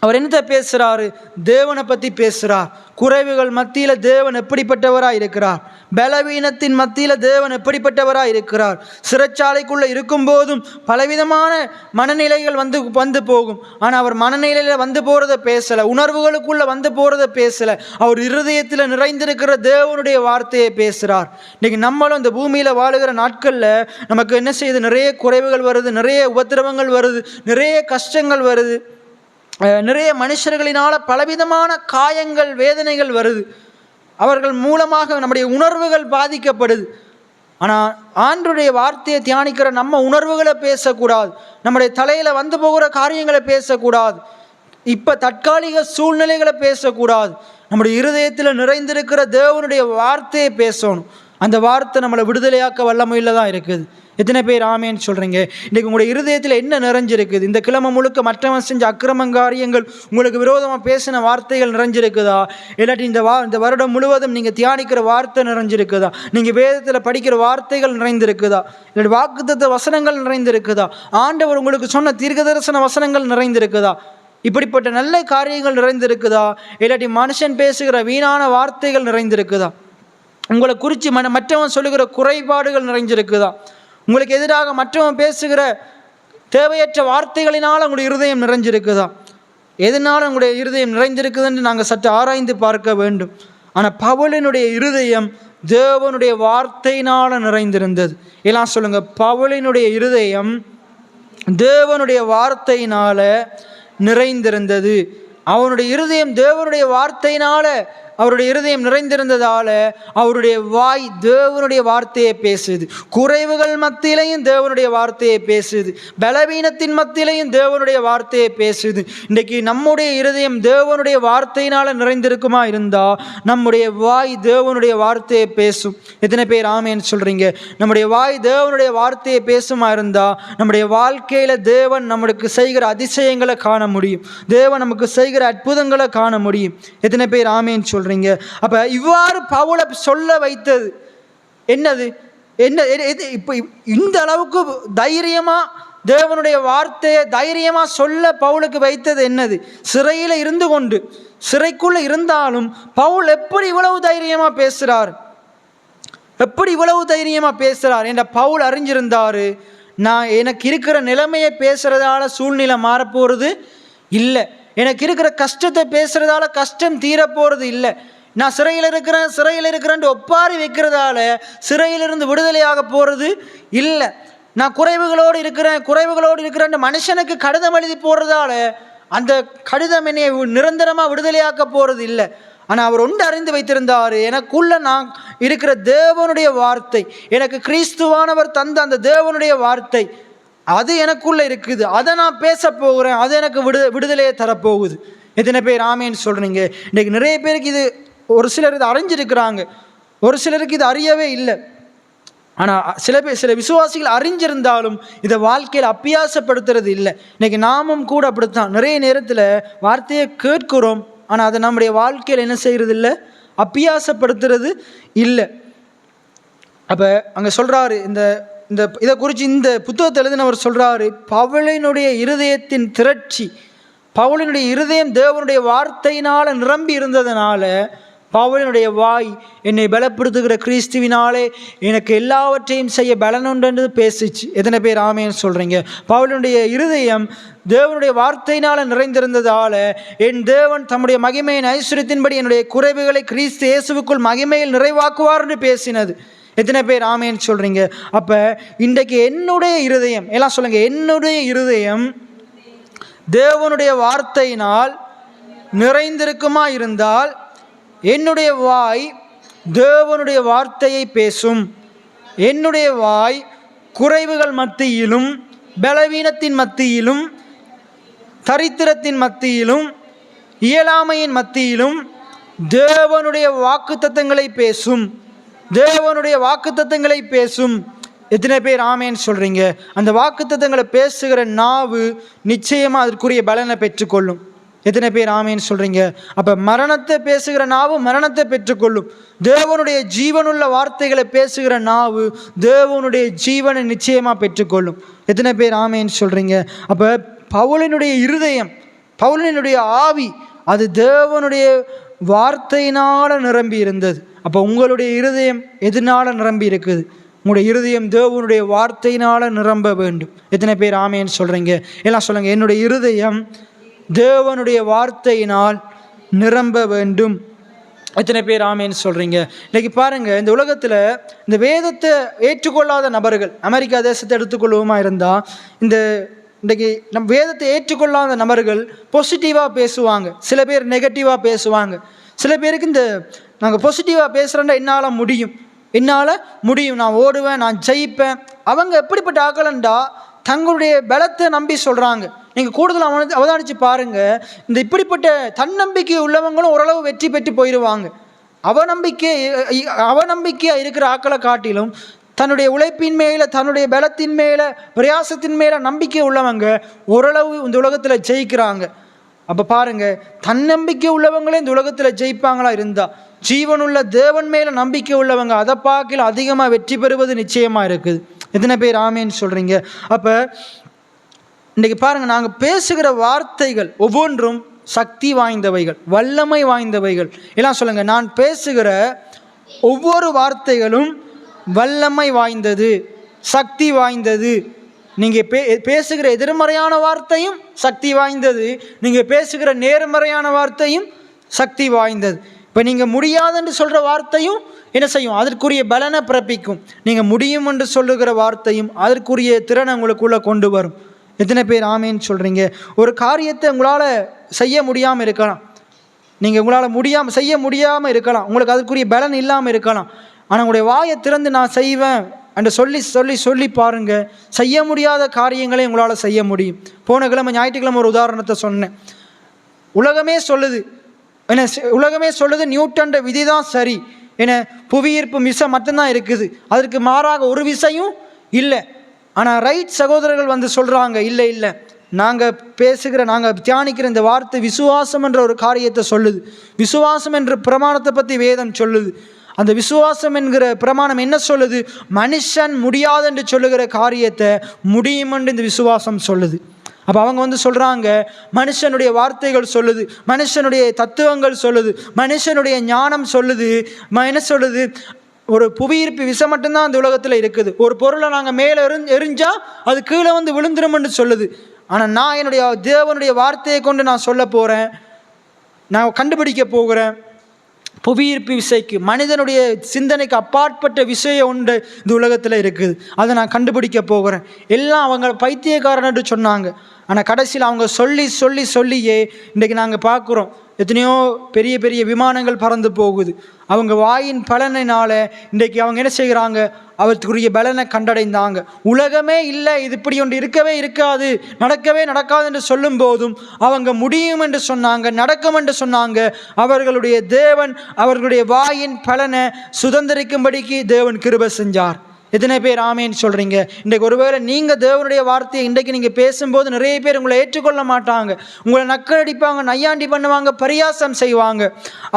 அவர் என்னத்தை பேசுகிறாரு? தேவனை பற்றி பேசுகிறார். குறைவுகள் மத்தியில் தேவன் எப்படிப்பட்டவராக இருக்கிறார், பலவீனத்தின் மத்தியில் தேவன் எப்படிப்பட்டவராக இருக்கிறார். சிறைச்சாலைக்குள்ளே இருக்கும்போதும் பலவிதமான மனநிலைகள் வந்து போகும். ஆனால் அவர் மனநிலையில் வந்து போகிறத பேசலை, உணர்வுகளுக்குள்ளே வந்து போகிறத பேசலை. அவர் இருதயத்தில் நிறைந்திருக்கிற தேவனுடைய வார்த்தையை பேசுகிறார். இன்றைக்கி நம்மளும் இந்த பூமியில் வாழுகிற நாட்களில் நமக்கு என்ன செய்யுது? நிறைய குறைவுகள் வருது, நிறைய உபத்திரவங்கள் வருது, நிறைய கஷ்டங்கள் வருது, நிறைய மனுஷர்களினால் பலவிதமான காயங்கள், வேதனைகள் வருது. அவர்கள் மூலமாக நம்முடைய உணர்வுகள் பாதிக்கப்படுது. ஆனால் ஆண்டவருடைய வார்த்தையை தியானிக்கிற நம்ம உணர்வுகளை பேசக்கூடாது, நம்முடைய தலையில் வந்து போகிற காரியங்களை பேசக்கூடாது, இப்போ தற்காலிக சூழ்நிலைகளை பேசக்கூடாது. நம்முடைய இருதயத்தில் நிறைந்திருக்கிற தேவனுடைய வார்த்தையை பேசணும். அந்த வார்த்தை நம்மளை விடுதலையாக்க வல்லமையில் தான் இருக்குது. எத்தனை பேர் ஆமேன்னு சொல்கிறீங்க? இன்றைக்கி உங்களுடைய இருதயத்தில் என்ன நிறைஞ்சிருக்குது? இந்த கிழமை முழுக்க மற்றவன் செஞ்ச அக்கிரமங்காரியங்கள், உங்களுக்கு விரோதமாக பேசின வார்த்தைகள் நிறைஞ்சிருக்குதா? இல்லாட்டி இந்த வருடம் முழுவதும் நீங்கள் தியானிக்கிற வார்த்தை நிறைஞ்சிருக்குதா? நீங்கள் வேதத்தில் படிக்கிற வார்த்தைகள் நிறைந்திருக்குதா? இல்லாட்டி வாக்குத்தத்த வசனங்கள் நிறைந்திருக்குதா? ஆண்டவர் உங்களுக்கு சொன்ன தீர்க்கதரிசன வசனங்கள் நிறைந்திருக்குதா? இப்படிப்பட்ட நல்ல காரியங்கள் நிறைந்திருக்குதா? இல்லாட்டி மனுஷன் பேசுகிற வீணான வார்த்தைகள் நிறைந்திருக்குதா? உங்களை குறித்து மற்றவன் சொல்லுகிற குறைபாடுகள் நிறைஞ்சிருக்குதா? உங்களுக்கு எதிராக மற்றவன் பேசுகிற தேவையற்ற வார்த்தைகளினால் உங்களுடைய இருதயம் நிறைஞ்சிருக்குதா? எதனால் உங்களுடைய இருதயம் நிறைந்திருக்குதுன்னு நாங்கள் சற்று ஆராய்ந்து பார்க்க வேண்டும். ஆனால் பவுலினுடைய இருதயம் தேவனுடைய வார்த்தையினால் நிறைந்திருந்தது. எல்லாம் சொல்லுங்கள், பவுலினுடைய இருதயம் தேவனுடைய வார்த்தையினால் நிறைந்திருந்தது. அவனுடைய இருதயம் தேவனுடைய வார்த்தையினால் அவருடைய இருதயம் நிறைந்திருந்ததால் அவருடைய வாய் தேவனுடைய வார்த்தையை பேசுது. குறைவுகள் மத்தியிலையும் தேவனுடைய வார்த்தையை பேசுது, பலவீனத்தின் மத்தியிலையும் தேவனுடைய வார்த்தையை பேசுது. இன்றைக்கி நம்முடைய இருதயம் தேவனுடைய வார்த்தையினால் நிறைந்திருக்குமா இருந்தால் நம்முடைய வாய் தேவனுடைய வார்த்தையை பேசும். எத்தனை பேர் ஆமேன்னு சொல்கிறீங்க? நம்முடைய வாய் தேவனுடைய வார்த்தையை பேசுமா இருந்தால் நம்முடைய வாழ்க்கையில் தேவன் நம்மளுக்கு செய்கிற அதிசயங்களை காண முடியும், தேவன் நமக்கு செய்கிற அற்புதங்களை காண முடியும். எத்தனை பேர் ஆமேன்னு சொல்கிறீங்க? அப்ப இவ்வாறு பவுலை சொல்ல வைத்தது என்னது? இப்போ இந்த அளவுக்கு தைரியமா தேவனுடைய வார்த்தையை தைரியமா சொல்ல பவுலுக்கு வைத்தது என்னது? சிறையில் இருந்து கொண்டு, சிறைக்குள்ள இருந்தாலும் பவுல் எப்படி இவ்வளவு தைரியமா பேசுறார், எப்படி இவ்வளவு தைரியமா பேசுறார் என்ற பவுல் அறிஞ்சிருந்தாரு. நான் எனக்கு இருக்கிற நிலைமையை பேசுறதால சூழ்நிலை மாறப்போறது இல்லை, எனக்கு இருக்கிற கஷ்டத்தை பேசுகிறதால கஷ்டம் தீரப்போகிறது இல்லை, நான் சிறையில் இருக்கிறேன்ட்டு ஒப்பாரி வைக்கிறதால சிறையிலிருந்து விடுதலையாக போகிறது இல்லை, நான் குறைவுகளோடு இருக்கிறேன் மனுஷனுக்கு கடிதம் எழுதி போடுறதால அந்த கடிதம் என்னை நிரந்தரமாக விடுதலையாக்க போகிறது இல்லை. ஆனால் அவர் ஒன்று அறிந்து வைத்திருந்தார், எனக்குள்ள நான் இருக்கிற தேவனுடைய வார்த்தை, எனக்கு கிறிஸ்துவானவர் தந்த அந்த தேவனுடைய வார்த்தை அது எனக்குள்ளே இருக்குது, அதை நான் பேச போகிறேன், அது எனக்கு விடுதலையை தரப்போகுது. எத்தனை பேர் ஆமேன்னு சொல்கிறீங்க? இன்றைக்கி நிறைய பேருக்கு இது, ஒரு சிலர் இது அறிஞ்சிருக்கிறாங்க, ஒரு சிலருக்கு இது அறியவே இல்லை. ஆனால் சில விசுவாசிகள் அறிஞ்சிருந்தாலும் இதை வாழ்க்கையில் அப்பியாசப்படுத்துறது இல்லை. இன்றைக்கி நாமும் கூட அப்படித்தான் நிறைய நேரத்தில் வார்த்தையை கேட்கிறோம், ஆனால் அதை நம்முடைய வாழ்க்கையில் என்ன செய்கிறது இல்லை, அப்பியாசப்படுத்துறது இல்லை. அப்போ அங்கே சொல்கிறாரு, இந்த இதை குறித்து இந்த புத்தகத்தை எழுதினவர் சொல்கிறாரு, பவுலினுடைய இருதயத்தின் திரட்சி, பவுலினுடைய இருதயம் தேவனுடைய வார்த்தையினால் நிரம்பி இருந்ததுனால பவுலினுடைய வாய் என்னை பலப்படுத்துகிற கிறிஸ்துவினாலே எனக்கு எல்லாவற்றையும் செய்ய பலனுண்டு பேசிச்சு. எத்தனை பேர் ஆமேன்னு சொல்கிறீங்க? பவுலினுடைய இருதயம் தேவனுடைய வார்த்தையினால் நிறைந்திருந்ததால் என் தேவன் தம்முடைய மகிமையின் ஐஸ்வர்யத்தின்படி என்னுடைய குறைவுகளை கிறிஸ்து இயேசுவுக்குள் மகிமையில் நிறைவாக்குவார் என்று பேசினது. எத்தனை பேர் ஆமேன்னு சொல்கிறீங்க? அப்போ இன்றைக்கு என்னுடைய இருதயம், எல்லாம் சொல்லுங்கள், என்னுடைய இருதயம் தேவனுடைய வார்த்தையினால் நிறைந்திருக்குமா இருந்தால் என்னுடைய வாய் தேவனுடைய வார்த்தையை பேசும். என்னுடைய வாய் குறைவுகள் மத்தியிலும் பலவீனத்தின் மத்தியிலும் தரித்திரத்தின் மத்தியிலும் இயலாமையின் மத்தியிலும் தேவனுடைய வாக்குத்தத்தங்களை பேசும். தேவனுடைய வாக்குத்தத்தங்களை பேசும். எத்தனை பேர் ஆமேன்னு சொல்கிறீங்க? அந்த வாக்குத்தத்தங்களை பேசுகிற நாவு நிச்சயமாக அதற்குரிய பலனை பெற்றுக்கொள்ளும். எத்தனை பேர் ஆமேன்னு சொல்கிறீங்க? அப்போ மரணத்தை பேசுகிற நாவு மரணத்தை பெற்றுக்கொள்ளும். தேவனுடைய ஜீவனுள்ள வார்த்தைகளை பேசுகிற நாவு தேவனுடைய ஜீவனை நிச்சயமாக பெற்றுக்கொள்ளும். எத்தனை பேர் ஆமேன்னு சொல்கிறீங்க? அப்போ பவுலினுடைய இருதயம், பவுலினுடைய ஆவி அது தேவனுடைய வார்த்தையினால் நிரம்பி இருந்தது. அப்போ உங்களுடைய இருதயம் எதனால் நிரம்பி இருக்குது? உங்களுடைய இருதயம் தேவனுடைய வார்த்தையினால் நிரம்ப வேண்டும். எத்தனை பேர் ஆமேன்னு சொல்கிறீங்க? எல்லாம் சொல்லுங்கள், என்னுடைய இருதயம் தேவனுடைய வார்த்தையினால் நிரம்ப வேண்டும். எத்தனை பேர் ஆமேன்னு சொல்கிறீங்க? இன்றைக்கி பாருங்கள், இந்த உலகத்தில் இந்த வேதத்தை ஏற்றுக்கொள்ளாத நபர்கள், அமெரிக்கா தேசத்தை எடுத்துக்கொள்வோமா இருந்தால், இன்றைக்கி நம் வேதத்தை ஏற்றுக்கொள்ளாத நபர்கள் பாசிட்டிவாக பேசுவாங்க, சில பேர் நெகட்டிவாக பேசுவாங்க. சில பேருக்கு நாங்கள் பாசிட்டிவாக பேசுகிறேன்னா என்னால் முடியும், நான் ஓடுவேன், நான் ஜெயிப்பேன். அவங்க எப்படிப்பட்ட ஆக்கலண்டா தங்களுடைய பலத்தை நம்பி சொல்கிறாங்க. நீங்கள் கூடுதல் அவதானித்து பாருங்கள், இப்படிப்பட்ட தன்னம்பிக்கை உள்ளவங்களும் ஓரளவு வெற்றி பெற்று போயிடுவாங்க. அவநம்பிக்கையாக இருக்கிற ஆக்களை காட்டிலும் தன்னுடைய உழைப்பின் மேலே, தன்னுடைய பலத்தின் மேலே, பிரயாசத்தின் மேலே நம்பிக்கை உள்ளவங்க ஓரளவு இந்த உலகத்தில் ஜெயிக்கிறாங்க. அப்போ பாருங்கள், தன்னம்பிக்கை உள்ளவங்களே இந்த உலகத்தில் ஜெயிப்பாங்களா இருந்தால், ஜீவனுள்ள தேவன் மேலே நம்பிக்கை உள்ளவங்க அதை பார்க்கல அதிகமாக வெற்றி பெறுவது நிச்சயமாக இருக்குது. எத்தனை பேர் ஆமேன்னு சொல்கிறீங்க? அப்போ இன்றைக்கி பாருங்கள், நாங்கள் பேசுகிற வார்த்தைகள் ஒவ்வொன்றும் சக்தி வாய்ந்தவைகள், வல்லமை வாய்ந்தவைகள். எல்லாம் சொல்லுங்கள், நான் பேசுகிற ஒவ்வொரு வார்த்தைகளும் வல்லமை வாய்ந்தது, சக்தி வாய்ந்தது. நீங்கள் பேசுகிற எதிர்மறையான வார்த்தையும் சக்தி வாய்ந்தது, நீங்கள் பேசுகிற நேர்மறையான வார்த்தையும் சக்தி வாய்ந்தது. இப்போ நீங்கள் முடியாதுன்னு சொல்கிற வார்த்தையும் என்ன செய்யும்? அதற்குரிய பலனை பிறப்பிக்கும். நீங்கள் முடியும் என்று சொல்லுகிற வார்த்தையும் அதற்குரிய திறனை உங்களுக்குள்ளே கொண்டு வரும். எத்தனை பேர் ஆமேன்னு சொல்கிறீங்க? ஒரு காரியத்தை உங்களால் செய்ய முடியாமல் இருக்கலாம், நீங்கள் உங்களால் செய்ய முடியாமல் இருக்கலாம், உங்களுக்கு அதற்குரிய பலன் இல்லாமல் இருக்கலாம். ஆனால் உங்களுடைய வாயை திறந்து நான் செய்வேன் என்று சொல்லி பாருங்கள், செய்ய முடியாத காரியங்களை உங்களால் செய்ய முடியும். போன கிழமை ஞாயிற்றுக்கிழமை ஒரு உதாரணத்தை சொன்னேன். உலகமே சொல்லுது நியூட்டன்ற விதி தான் சரி, ஏன்னா புவியீர்ப்பு விசை மட்டும்தான் இருக்குது, அதற்கு மாறாக ஒரு விசையும் இல்லை. ஆனால் ரைட் சகோதரர்கள் வந்து சொல்கிறாங்க, இல்லை நாங்கள் தியானிக்கிற இந்த வார்த்தை விசுவாசம் என்ற ஒரு காரியத்தை சொல்லுது. விசுவாசம் என்ற பிரமாணத்தை பற்றி வேதம் சொல்லுது. அந்த விசுவாசம் என்கிற பிரமாணம் என்ன சொல்லுது? மனுஷன் முடியாது என்று சொல்லுகிற காரியத்தை முடியும் என்று இந்த விசுவாசம் சொல்லுது. அப்போ அவங்க வந்து சொல்கிறாங்க, மனுஷனுடைய வார்த்தைகள் சொல்லுது, மனுஷனுடைய தத்துவங்கள் சொல்லுது, மனுஷனுடைய ஞானம் சொல்லுது, என்ன சொல்லுது? ஒரு புவியீர்ப்பு விசை மட்டும்தான் அந்த உலகத்தில் இருக்குது. ஒரு பொருளை நாங்கள் மேலே எரிஞ்சால் அது கீழே வந்து விழுந்துரும்னு சொல்லுது. ஆனால் நான் என்னுடைய தேவனுடைய வார்த்தையை கொண்டு நான் சொல்ல போகிறேன், நான் கண்டுபிடிக்க போகிறேன். புவியீர்ப்பு விசைக்கு, மனிதனுடைய சிந்தனைக்கு அப்பாற்பட்ட விஷயம் ஒன்று இந்த உலகத்தில் இருக்குது, அதை நான் கண்டுபிடிக்க போகிறேன். எல்லாம் அவங்க பைத்தியக்காரன்னு சொன்னாங்க. ஆனால் கடைசியில் அவங்க சொல்லியே இன்றைக்கி நாங்கள் பார்க்குறோம், எத்தனையோ பெரிய பெரிய விமானங்கள் பறந்து போகுது. அவங்க வாயின் பலனினால் இன்றைக்கி அவங்க என்ன செய்கிறாங்க? அவற்றுக்குரிய பலனை கண்டடைந்தாங்க. உலகமே இல்லை, இது இப்படி ஒன்று இருக்கவே இருக்காது, நடக்கவே நடக்காது என்று சொல்லும் போதும் அவங்க முடியும் என்று சொன்னாங்க, நடக்கும் என்று சொன்னாங்க. அவர்களுடைய தேவன் அவர்களுடைய வாயின் பலனை சுதந்திரிக்கும்படிக்கு தேவன் கிருபை செஞ்சார். எத்தனை பேர் ஆமேன்னு சொல்கிறீங்க? இன்றைக்கு ஒருவேளை நீங்கள் தேவனுடைய வார்த்தையை இன்றைக்கு நீங்கள் பேசும்போது நிறைய பேர் உங்களை ஏற்றுக்கொள்ள மாட்டாங்க, உங்களை நக்கல் அடிப்பாங்க, நையாண்டி பண்ணுவாங்க, பரியாசம் செய்வாங்க.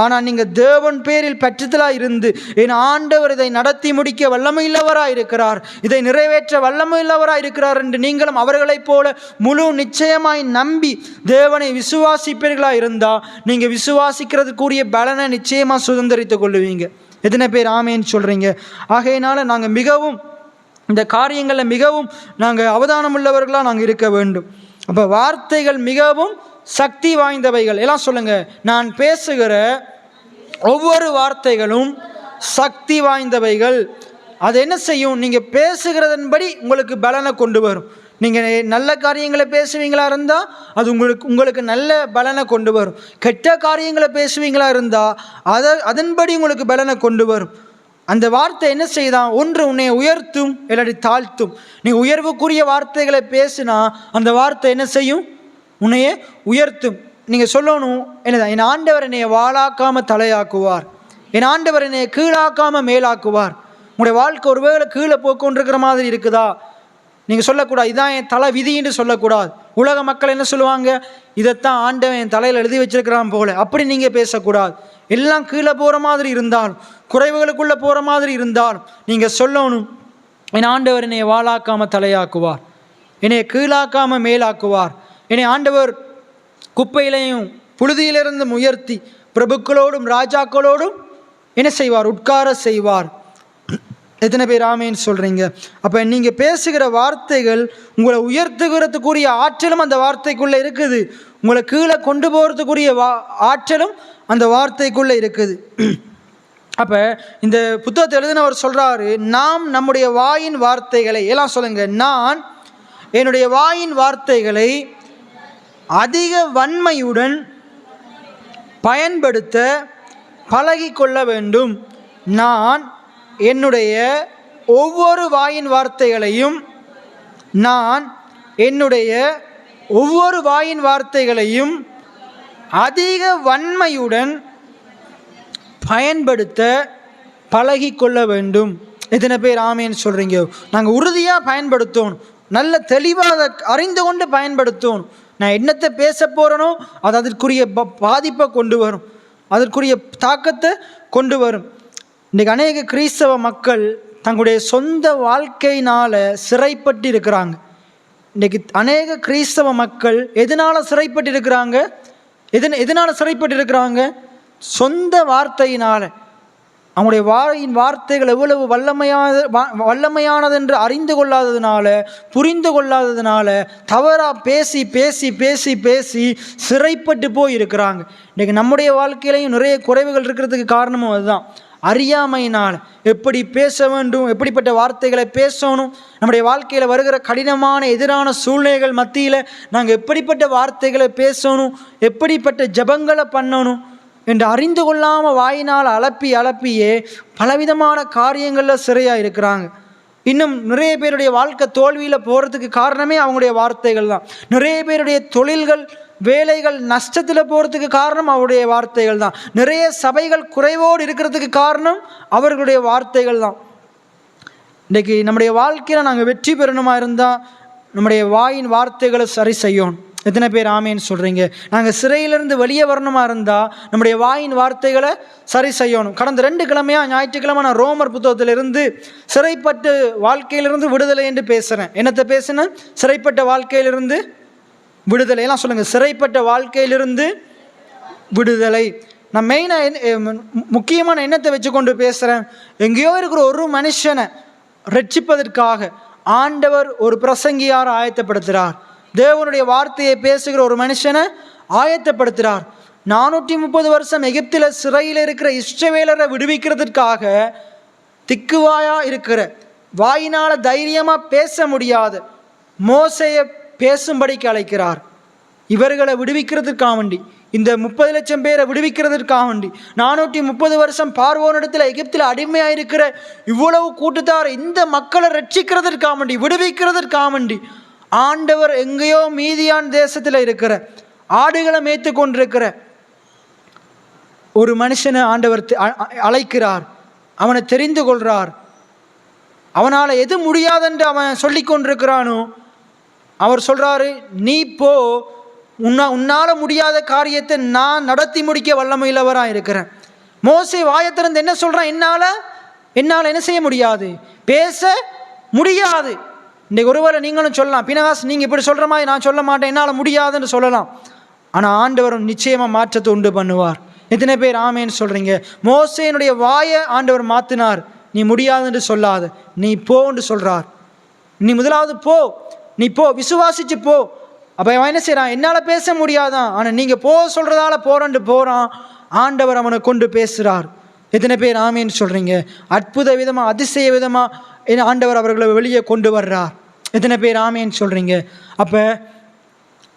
ஆனால் நீங்கள் தேவன் பேரில் பற்றுதலாக இருந்து, என் ஆண்டவர் இதை நடத்தி முடிக்க வல்லமையுள்ளவராக இருக்கிறார், இதை நிறைவேற்ற வல்லமையுள்ளவராக இருக்கிறார் என்று நீங்களும் அவர்களைப் போல முழு நிச்சயமாய் நம்பி தேவனை விசுவாசிப்பீர்களாக இருந்தால் நீங்கள் விசுவாசிக்கிறதுக்குரிய பலனை நிச்சயமாக சுதந்திரித்துக் கொள்ளுவீங்க. எத்தனை பேர் ஆமேன்னு சொல்கிறீங்க? ஆகையினால நாங்கள் மிகவும் இந்த காரியங்களில் மிகவும் நாங்கள் அவதானம் உள்ளவர்களாக நாங்கள் இருக்க வேண்டும். அப்போ வார்த்தைகள் மிகவும் சக்தி வாய்ந்தவைகள். எல்லாம் சொல்லுங்கள், நான் பேசுகிற ஒவ்வொரு வார்த்தைகளும் சக்தி வாய்ந்தவைகள். அது என்ன செய்யும்? நீங்கள் பேசுகிறதன்படி உங்களுக்கு பலனை கொண்டு வரும். நீங்கள் நல்ல காரியங்களை பேசுவீங்களா இருந்தால் அது உங்களுக்கு நல்ல பலனை கொண்டு வரும். கெட்ட காரியங்களை பேசுவீங்களா இருந்தால் அதன்படி உங்களுக்கு பலனை கொண்டு வரும். அந்த வார்த்தை என்ன செய்தான்? ஒன்று உன்னை உயர்த்தும், இல்லாட்டி தாழ்த்தும். நீ உயர்வுக்குரிய வார்த்தைகளை பேசினா அந்த வார்த்தை என்ன செய்யும்? உன்னையே உயர்த்தும். நீங்கள் சொல்லணும், என்னதான், என் ஆண்டவர் என்னை வாளாக்காமல் தலையாக்குவார், என் ஆண்டவர் என்னை கீழாக்காமல் மேலாக்குவார். உங்களுடைய வாழ்க்கை ஒருவேளை கீழே போக்கொண்டிருக்கிற மாதிரி இருக்குதா? நீங்கள் சொல்லக்கூடாது, இதான் என் தலை விதின்னு சொல்லக்கூடாது. உலக மக்கள் என்ன சொல்லுவாங்க? இதைத்தான் ஆண்டவன் என் தலையில் எழுதி வச்சிருக்கிறான் போல, அப்படி நீங்கள் பேசக்கூடாது. எல்லாம் கீழே போகிற மாதிரி இருந்தாலும், குறைவுகளுக்குள்ளே போகிற மாதிரி இருந்தாலும் நீங்கள் சொல்லணும், என் ஆண்டவர் என்னை வாளாக்காமல் தலையாக்குவார், என்னை கீழாக்காமல் மேலாக்குவார். என்னை ஆண்டவர் குப்பையிலையும் புழுதியிலிருந்தும் உயர்த்தி பிரபுக்களோடும் ராஜாக்களோடும் என்ன செய்வார்? உட்கார செய்வார். எத்தனை பேர் ஆமேன்னு சொல்கிறீங்க? அப்போ நீங்கள் பேசுகிற வார்த்தைகள் உங்களை உயர்த்துகிறதுக்குரிய ஆற்றலும் அந்த வார்த்தைக்குள்ளே இருக்குது, உங்களை கீழே கொண்டு போகிறதுக்குரிய ஆற்றலும் அந்த வார்த்தைக்குள்ளே இருக்குது. அப்போ இந்த புத்தகத்தை எழுதினவர் சொல்கிறாரு, நாம் நம்முடைய வாயின் வார்த்தைகளை, எல்லாம் சொல்லுங்கள், நான் என்னுடைய வாயின் வார்த்தைகளை அதிக வன்மையுடன் பயன்படுத்த பழகிக்கொள்ள வேண்டும். நான் என்னுடைய ஒவ்வொரு வாயின் வார்த்தைகளையும் அதிக வன்மையுடன் பயன்படுத்த பழகிக்கொள்ள வேண்டும். எத்தனை பேர் ஆமேன்னு சொல்கிறீங்க? நாங்கள் உறுதியாக பயன்படுத்தணும், நல்ல தெளிவாக அறிந்து கொண்டு பயன்படுத்தணும். நான் என்னத்தை பேச போகிறேனோ அது அதற்குரிய பாதிப்பை கொண்டு வரும், அதற்குரிய தாக்கத்தை கொண்டு வரும். இன்றைக்கு அநேக கிறிஸ்தவ மக்கள் தங்களுடைய சொந்த வாழ்க்கையினால் சிறைப்பட்டு இருக்கிறாங்க. இன்றைக்கி அநேக கிறிஸ்தவ மக்கள் எதனால் சிறைப்பட்டு இருக்கிறாங்க? எதனால் சிறைப்பட்டு இருக்கிறாங்க? சொந்த வார்த்தையினால். அவங்களுடைய வாயின் வார்த்தைகள் எவ்வளவு வல்லமையானது என்று அறிந்து கொள்ளாததுனால, புரிந்து கொள்ளாததுனால தவறாக பேசி பேசி பேசி பேசி சிறைப்பட்டு போய் இருக்கிறாங்க. இன்றைக்கி நம்முடைய வாழ்க்கையிலையும் நிறைய குறைவுகள் இருக்கிறதுக்கு காரணமும் அதுதான். அறியாமையினால் எப்படி பேச வேண்டும், எப்படிப்பட்ட வார்த்தைகளை பேசணும், நம்முடைய வாழ்க்கையில் வருகிற கடினமான எதிரான சூழ்நிலைகள் மத்தியில் நாங்கள் எப்படிப்பட்ட வார்த்தைகளை பேசணும், எப்படிப்பட்ட ஜபங்களை பண்ணணும் என்று அறிந்து கொள்ளாமல் வாயினால் அலப்பியே பலவிதமான காரியங்களில் சிறையாக இருக்கிறாங்க. இன்னும் நிறைய பேருடைய வாழ்க்கை தோல்வியில் போகிறதுக்கு காரணமே அவங்களுடைய வார்த்தைகள் தான். நிறைய பேருடைய தொழில்கள் வேலைகள் நஷ்டத்தில் போகிறதுக்கு காரணம் அவருடைய வார்த்தைகள் தான். நிறைய சபைகள் குறைவோடு இருக்கிறதுக்கு காரணம் அவர்களுடைய வார்த்தைகள் தான். இன்றைக்கி நம்முடைய வாழ்க்கையில் நாங்கள் வெற்றி பெறணுமா இருந்தால் நம்முடைய வாயின் வார்த்தைகளை சரி செய்யணும். எத்தனை பேர் ஆமேன்னு சொல்கிறீங்க? நாங்கள் சிறையிலிருந்து வெளியே வரணுமா இருந்தால் நம்முடைய வாயின் வார்த்தைகளை சரி செய்யணும். கடந்த 2 கிழமையாக ஞாயிற்றுக்கிழமை நான் ரோமர் புத்தகத்திலிருந்து சிறைப்பட்டு வாழ்க்கையிலிருந்து விடுதலை என்று பேசுகிறேன். என்னத்தை பேசுனேன்? சிறைப்பட்ட வாழ்க்கையிலிருந்து விடுதலை. எல்லாம் சொல்லுங்கள், சிறைப்பட்ட வாழ்க்கையிலிருந்து விடுதலை. நான் மெயினாக முக்கியமான எண்ணத்தை வச்சு கொண்டு பேசுகிறேன். எங்கேயோ இருக்கிற ஒரு மனுஷனை ரட்சிப்பதற்காக ஆண்டவர் ஒரு பிரசங்கியார் ஆயத்தப்படுத்துகிறார். தேவனுடைய வார்த்தையை பேசுகிற ஒரு மனுஷனை ஆயத்தப்படுத்துகிறார். 430 வருஷம் எகிப்தில் சிறையில் இருக்கிற இஸ்ரவேலரை விடுவிக்கிறதுக்காக திக்குவாயாக இருக்கிற, வாயினால் தைரியமாக பேச முடியாத மோசேயை பேசும்படிக்கு அழைக்கிறார். இவர்களை விடுவிக்கிறதுக்காக வேண்டி, இந்த 30 லட்சம் பேரை விடுவிக்கிறதுக்காக வேண்டி, 430 வருஷம் பார்வோனிடத்தில் எகிப்தில் அடிமையாக இருக்கிற இவ்வளவு கூட்டத்தார் இந்த மக்களை ரட்சிக்கிறதுக்காக வேண்டி, விடுவிக்கிறதுக்காக வேண்டி ஆண்டவர் எங்கேயோ மீதியான் தேசத்தில் இருக்கிற ஆடுகளை மேய்த்து கொண்டிருக்கிற ஒரு மனுஷனை ஆண்டவர் அழைக்கிறார். அவனை தெரிந்து கொள்கிறார். அவனால் எது முடியாதென்று அவன் சொல்லி கொண்டிருக்கிறானோ அவர் சொல்கிறாரு, நீ போ, உன்னால் முடியாத காரியத்தை நான் நடத்தி முடிக்க வல்லமையுள்ளவராக இருக்கிறேன். மோசே வாயத்திறந்து என்ன சொல்கிறான்? என்னால் என்ன செய்ய முடியாது, பேச முடியாது. இன்றைக்கு ஒருவேளை நீங்களும் சொல்லலாம், பினகாஸ் நீங்கள் இப்படி சொல்கிற மாதிரி நான் சொல்ல மாட்டேன், என்னால் முடியாதுன்னு சொல்லலாம். ஆனால் ஆண்டவர் நிச்சயமாக மாற்றத்தை உண்டு பண்ணுவார். எத்தனை பேர் ஆமேன்னு சொல்கிறீங்க? மோசேனுடைய வாயை ஆண்டவர் மாற்றினார். நீ முடியாதுன்னு சொல்லாது, நீ போன்னு சொல்கிறார். நீ முதலாவது போ, நீ போ, விசுவாசிச்சு போ. அப்போ அவன் என்ன செய்கிறான்? என்னால் பேச முடியாதான், ஆனால் நீங்கள் போ சொல்கிறதால போகிறான். ஆண்டவர் அவனை கொண்டு பேசுகிறார். எத்தனை பேர் ஆமேன்னு சொல்கிறீங்க? அற்புத விதமாக, அதிசய விதமாக ஆண்டவர் அவர்களை வெளியே கொண்டு வர்றார். எத்தனை பேர் ஆமேன்னு சொல்கிறீங்க? அப்போ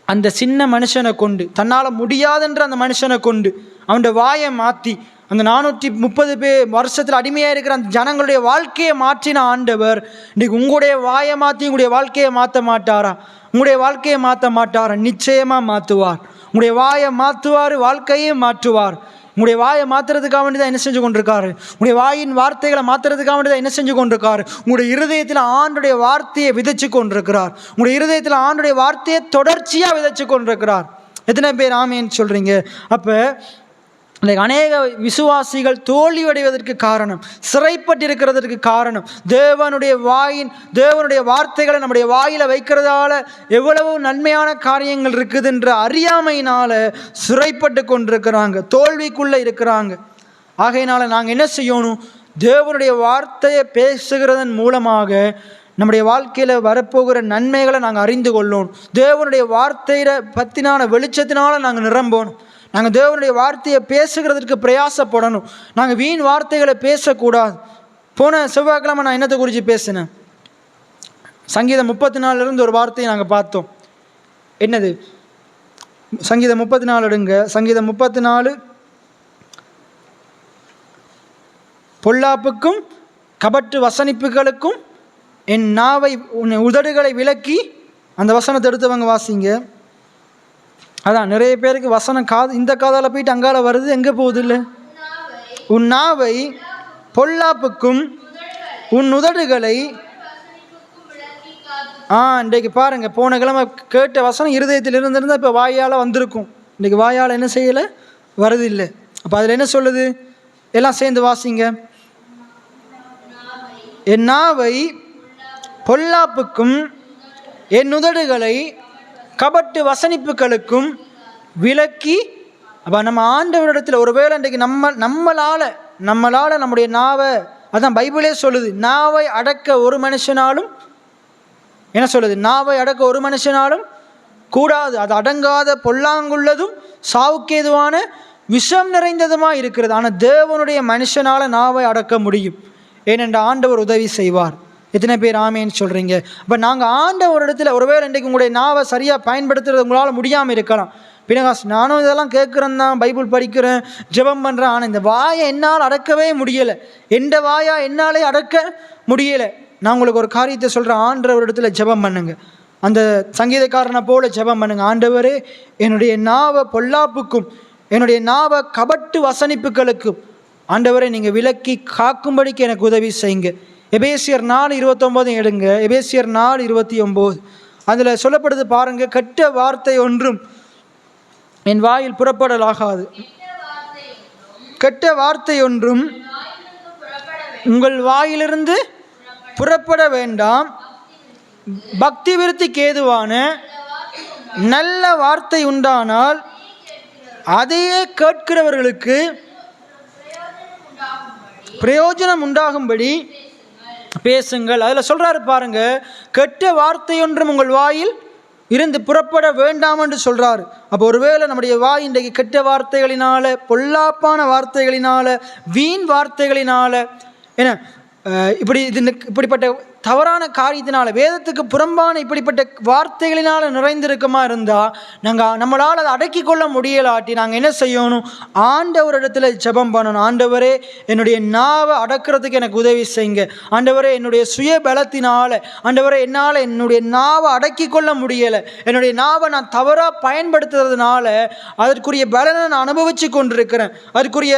அந்த சின்ன மனுஷனை கொண்டு, தன்னால் முடியாதுன்ற அந்த மனுஷனை கொண்டு அவனுடைய வாயை மாற்றி அந்த 430 வருஷத்தில் அடிமையாக இருக்கிற அந்த ஜனங்களுடைய வாழ்க்கையை மாற்றின ஆண்டவர் இன்றைக்கு உங்களுடைய வாயை மாற்றி உங்களுடைய வாழ்க்கையை மாற்ற மாட்டாரா? உங்களுடைய வாழ்க்கையை மாற்ற மாட்டாரா? நிச்சயமாக மாற்றுவார். உங்களுடைய வாயை மாற்றுவார், வாழ்க்கையை மாற்றுவார். உங்களுடைய வாயை மாற்றுறதுக்காக வேண்டி தான் என்ன செஞ்சு கொண்டிருக்காரு? உங்களுடைய வாயின் வார்த்தைகளை மாற்றுறதுக்காக வேண்டி தான் என்ன செஞ்சு கொண்டிருக்காரு? உங்களுடைய இருதயத்தில் ஆண்டுடைய வார்த்தையை விதைச்சு கொண்டிருக்கிறார். உங்களுடைய இருதயத்தில் ஆண்டுடைய வார்த்தையை தொடர்ச்சியாக விதைச்சு கொண்டிருக்கிறார். எத்தனை பேர் ஆமேன்னு சொல்கிறீங்க? அப்போ அநேக விசுவாசிகள் தோல்வியடைவதற்கு காரணம், சிறைப்பட்டிருக்கிறதற்கு காரணம், தேவனுடைய வார்த்தைகளை நம்முடைய வாயில் வைக்கிறதால எவ்வளவு நன்மையான காரியங்கள் இருக்குதுன்ற அறியாமையினால் சிறைப்பட்டு கொண்டிருக்கிறாங்க, தோல்விக்குள்ளே இருக்கிறாங்க. ஆகையினால் நாங்கள் என்ன செய்யணும்? தேவனுடைய வார்த்தையை பேசுகிறதன் மூலமாக நம்முடைய வாழ்க்கையில் வரப்போகிற நன்மைகளை நாங்கள் அறிந்து கொள்ளணும். தேவனுடைய வார்த்தையை பற்றினான வெளிச்சத்தினால் நாங்கள் நிரம்பணும். நாங்கள் தேவனுடைய வார்த்தையை பேசுகிறதுக்கு பிரயாசப்படணும். நாங்கள் வீண் வார்த்தைகளை பேசக்கூடாது. போன செவ்வாய்க்கிழமை நான் என்னத்தை குறித்து பேசினேன்? சங்கீதம் 34 ஒரு வார்த்தையை நாங்கள் பார்த்தோம். என்னது? சங்கீதம் 34 எடுங்க. சங்கீதம் 34 பொல்லாப்புக்கும் கபட்டு வசனிப்புகளுக்கும் என் நாவை உதடுகளை விலக்கி, அந்த வசனத்தை எடுத்தவங்க வாசிங்க. அதான் நிறைய பேருக்கு வசனம் இந்த காதால் போயிட்டு அங்கால வருது, எங்கே போகுது? இல்லை, உன் நாவை பொல்லாப்புக்கும் உன் உதடுகளை. இன்றைக்கு பாருங்க, போன கிழமை கேட்ட வசனம் இருதயத்தில் இருந்திருந்தால் இப்போ வாயால் வந்திருக்கும். இன்றைக்கு வாயால் என்ன செய்யலை, வருது இல்லை. அப்போ அதில் என்ன சொல்லுது? எல்லாம் சேர்ந்து வாசிங்க. என் நாவை பொல்லாப்புக்கும் என் உதடுகளை கபட்டு வசனிப்புகளுக்கும் விலக்கி. அப்போ நம்ம ஆண்டவரிடத்தில் ஒருவேளை இன்றைக்கு நம்மளால் நம்முடைய நாவை, அதான் பைபிளே சொல்லுது, நாவை அடக்க ஒரு மனுஷனாலும் என்ன சொல்லுது? நாவை அடக்க ஒரு மனுஷனாலும் கூடாது, அது அடங்காத பொல்லாங்குள்ளதும் சாவுக்கேதுவான விஷம் நிறைந்ததுமாக இருக்கிறது. ஆனால் தேவனுடைய மனுஷனால் நாவை அடக்க முடியும். ஏனென்ற ஆண்டவர் உதவி செய்வார். எத்தனை பேர் ஆமேன்னு சொல்கிறீங்க? அப்போ நாங்கள் ஆண்டவர் இடத்துல ஒருவேளை இன்றைக்கு உங்களுடைய நாவை சரியாக பயன்படுத்துறது உங்களால் முடியாமல் இருக்கலாம். பினகாஸ், நானும் இதெல்லாம் கேட்குறேன் தான், பைபிள் படிக்கிறேன், ஜெபம் பண்ணுறேன், ஆனால் இந்த வாயை என்னால் அடக்கவே முடியலை. எந்த வாயா என்னாலே அடக்க முடியலை. நான் உங்களுக்கு ஒரு காரியத்தை சொல்கிறேன். ஆண்டவர் இடத்துல ஜெபம் பண்ணுங்க. அந்த சங்கீதக்காரனை போல ஜெபம் பண்ணுங்க. ஆண்டவரே, என்னுடைய நாவை பொல்லாப்புக்கும் என்னுடைய நாவை கபட்டு வசனிப்புகளுக்கும் ஆண்டவரை நீங்கள் விலக்கி காக்கும்படிக்கு எனக்கு உதவி செய்யுங்க. எபேசியர் 4:29 எடுங்க. எபேசியர் 4:29 அதில் சொல்லப்படுது பாருங்க. கெட்ட வார்த்தை ஒன்றும் என் வாயில் புறப்படலாகாது. கெட்ட வார்த்தை ஒன்றும் உங்கள் வாயிலிருந்து புறப்பட வேண்டாம். பக்தி விருத்திக்கு ஏதுவான நல்ல வார்த்தை உண்டானால் அதையே கேட்கிறவர்களுக்கு பிரயோஜனம் உண்டாகும்படி பேசுங்கள். அதில் சொல்கிறாரு பாருங்க, கெட்ட வார்த்தையொன்றும் உங்கள் வாயில் இருந்து புறப்பட வேண்டாம் என்று சொல்கிறாரு. அப்போ ஒருவேளை நம்முடைய வாய் இன்றைக்கு கெட்ட வார்த்தைகளினால், பொல்லாப்பான வார்த்தைகளினால், வீண் வார்த்தைகளினால், ஏன்னா இப்படிப்பட்ட தவறான காரியத்தினால, வேதத்துக்கு புறம்பான இப்படிப்பட்ட வார்த்தைகளினால் நிறைந்திருக்கமா இருந்தால் நம்மளால் அதை அடக்கி கொள்ள முடியலாட்டி நாங்கள் என்ன செய்யணும்? ஆண்டவரிடத்தில் ஜெபம் பண்ணணும். ஆண்டவரே, என்னுடைய நாவை அடக்கிறதுக்கு எனக்கு உதவி செய்யுங்க. ஆண்டவரே, என்னுடைய சுய பலத்தினால் ஆண்டவரே என்னால் என்னுடைய நாவை அடக்கி கொள்ள முடியலை. என்னுடைய நாவை நான் தவறாக பயன்படுத்துறதுனால அதற்குரிய பலனை நான் அனுபவித்து கொண்டிருக்கிறேன், அதற்குரிய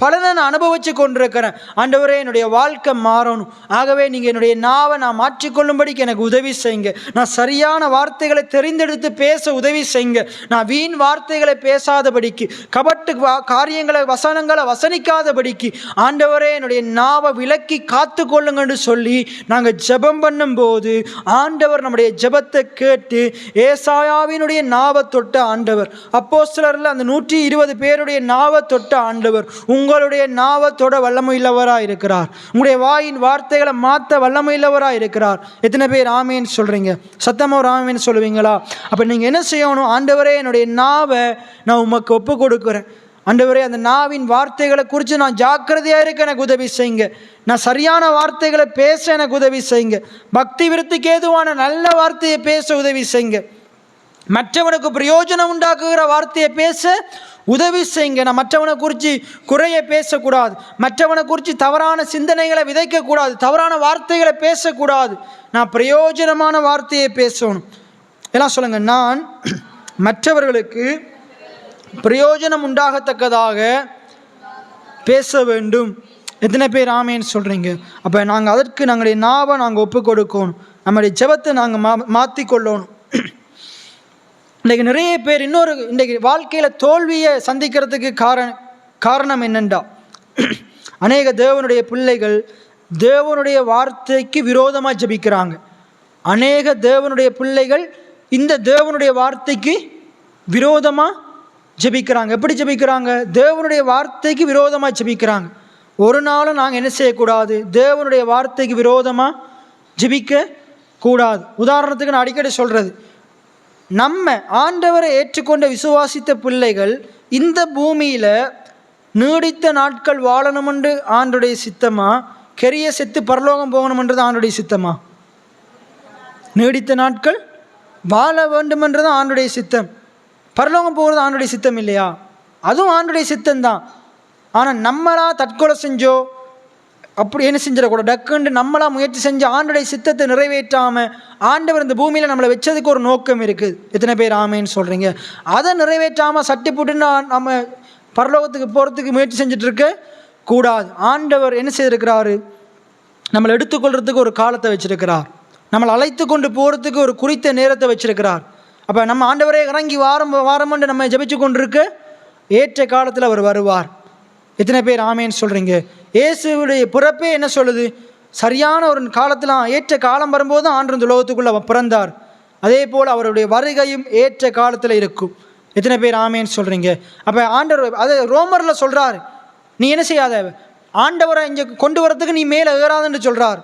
பலனை நான் அனுபவித்து கொண்டிருக்கிறேன். ஆண்டவரே, என்னுடைய வாழ்க்கை மாறணும். ஆகவே நீங்கள் என்னுடைய நாவை நான் மாற்றிக்கொள்ளும்படிக்கு எனக்கு உதவி செய்யுங்க. நான் சரியான வார்த்தைகளை தெரிந்தெடுத்து பேச உதவி செய்யுங்க. நான் வீண் வார்த்தைகளை பேசாதபடிக்கு, கபட்டு காரியங்களை வசனங்களை வசனிக்காதபடிக்கு ஆண்டவரே என்னுடைய நாவை விலக்கி காத்து கொள்ளுங்கன்னு சொல்லி நாங்கள் ஜெபம் பண்ணும்போது ஆண்டவர் நம்முடைய ஜெபத்தை கேட்டு ஏசாயாவினுடைய நாவை தொட்ட ஆண்டவர், அப்போஸ்தலரில் அந்த 120 பேருடைய நாவை தொட்ட ஆண்டவர் உங்களுடைய நாவை தொட வல்லமையுள்ளவராக இருக்கிறார். உங்களுடைய வாயின் வார்த்தைகளை மாற்ற வல்லமையுள்ளவராக இருக்கிறார். எத்தனை பேர் ஆமேன்னு சொல்கிறீங்க? சத்தமாக ஒரு ஆமேன்னு சொல்லுவீங்களா? அப்போ நீங்கள் என்ன செய்யணும்? ஆண்டவரே, என்னுடைய நாவை நான் உமக்கு ஒப்பு கொடுக்குறேன். ஆண்டவரே, அந்த நாவின் வார்த்தைகளை குறித்து நான் ஜாக்கிரதையாக இருக்க எனக்கு உதவி செய்யுங்க. நான் சரியான வார்த்தைகளை பேச எனக்கு உதவி செய்யுங்க. பக்தி விருத்திக்கு ஏதுவான நல்ல வார்த்தையை பேச உதவி செய்யுங்க. மற்றவனுக்கு பிரயோஜனம் உண்டாக்குகிற வார்த்தையை பேச உதவி செய்யுங்க. நான் மற்றவனை குறித்து குறைய பேசக்கூடாது, மற்றவனை குறித்து தவறான சிந்தனைகளை விதைக்கக்கூடாது, தவறான வார்த்தைகளை பேசக்கூடாது. நான் பிரயோஜனமான வார்த்தையை பேசணும். எல்லாம் சொல்லுங்கள். நான் மற்றவர்களுக்கு பிரயோஜனம் உண்டாகத்தக்கதாக பேச வேண்டும். எத்தனை பேர் ஆமேன்னு சொல்கிறீங்க? அப்போ நாங்கள் அதற்கு நாங்களுடைய நாவை நாங்கள் ஒப்பு கொடுக்கணும். நம்முடைய ஜெபத்தை நாங்கள் மாற்றிக்கொள்ளணும். இன்றைக்கு நிறைய பேர் இன்றைக்கு வாழ்க்கையில் தோல்வியை சந்திக்கிறதுக்கு காரணம் என்னென்றா, அநேக தேவனுடைய பிள்ளைகள் தேவனுடைய வார்த்தைக்கு விரோதமாக ஜெபிக்கிறாங்க. அநேக தேவனுடைய பிள்ளைகள் இந்த தேவனுடைய வார்த்தைக்கு விரோதமாக ஜெபிக்கிறாங்க. எப்படி ஜெபிக்கிறாங்க? தேவனுடைய வார்த்தைக்கு விரோதமாக ஜெபிக்கிறாங்க. ஒரு நாளும் நாங்கள் என்ன செய்யக்கூடாது? தேவனுடைய வார்த்தைக்கு விரோதமாக ஜெபிக்க கூடாது. உதாரணத்துக்கு நான் அடிக்கடி சொல்கிறது, நம்ம ஆண்டவரை ஏற்றுக்கொண்ட விசுவாசித்த பிள்ளைகள் இந்த பூமியில் நீடித்த நாட்கள் வாழணுமென்று ஆண்டுடைய சித்தமா, கெரிய செத்து பரலோகம் போகணுமென்றது ஆண்டுடைய சித்தமா? நீடித்த நாட்கள் வாழ வேண்டுமென்றது ஆண்டுடைய சித்தம். பரலோகம் போகிறது ஆண்டுடைய சித்தம் இல்லையா? அதுவும் ஆண்டுடைய சித்தம்தான். ஆனால் நம்மளா தற்கொலை செஞ்சோ அப்படி என்ன செஞ்சிடக்கூடாது. டக்குண்டு நம்மளா முயற்சி செஞ்சு ஆண்டுடைய சித்தத்தை நிறைவேற்றாமல், ஆண்டவர் இந்த பூமியில் நம்மளை வச்சதுக்கு ஒரு நோக்கம் இருக்குது. எத்தனை பேர் ஆமேன்னு சொல்கிறீங்க? அதை நிறைவேற்றாமல் சட்டி போட்டுன்னு நம்ம பரலோகத்துக்கு போகிறதுக்கு முயற்சி செஞ்சிட்ருக்க கூடாது. ஆண்டவர் என்ன செய்திருக்கிறாரு? நம்மளை எடுத்துக்கொள்கிறதுக்கு ஒரு காலத்தை வச்சிருக்கிறார். நம்மளை அழைத்து கொண்டு போகிறதுக்கு ஒரு குறித்த நேரத்தை வச்சிருக்கிறார். அப்போ நம்ம ஆண்டவரே இறங்கி வாரமண்டு நம்ம ஜெபிச்சு கொண்டிருக்க ஏற்ற காலத்தில் அவர் வருவார். எத்தனை பேர் ஆமேன்னு சொல்கிறீங்க? இயேசுவுடைய பிறப்பே என்ன சொல்லுது? சரியான ஒரு காலத்தில் ஏற்ற காலம் வரும்போது ஆண்டு இந்த உலகத்துக்குள்ளே பிறந்தார். அதே போல் அவருடைய வருகையும் ஏற்ற காலத்தில் இருக்கும். எத்தனை பேர் ஆமேன்னு சொல்கிறீங்க? அப்போ ஆண்டவர் அதை ரோமரில் சொல்கிறார், நீ என்ன செய்யாத, ஆண்டவரை இங்கே கொண்டு வரத்துக்கு நீ மேலே ஏறாதுன்னு சொல்கிறார்,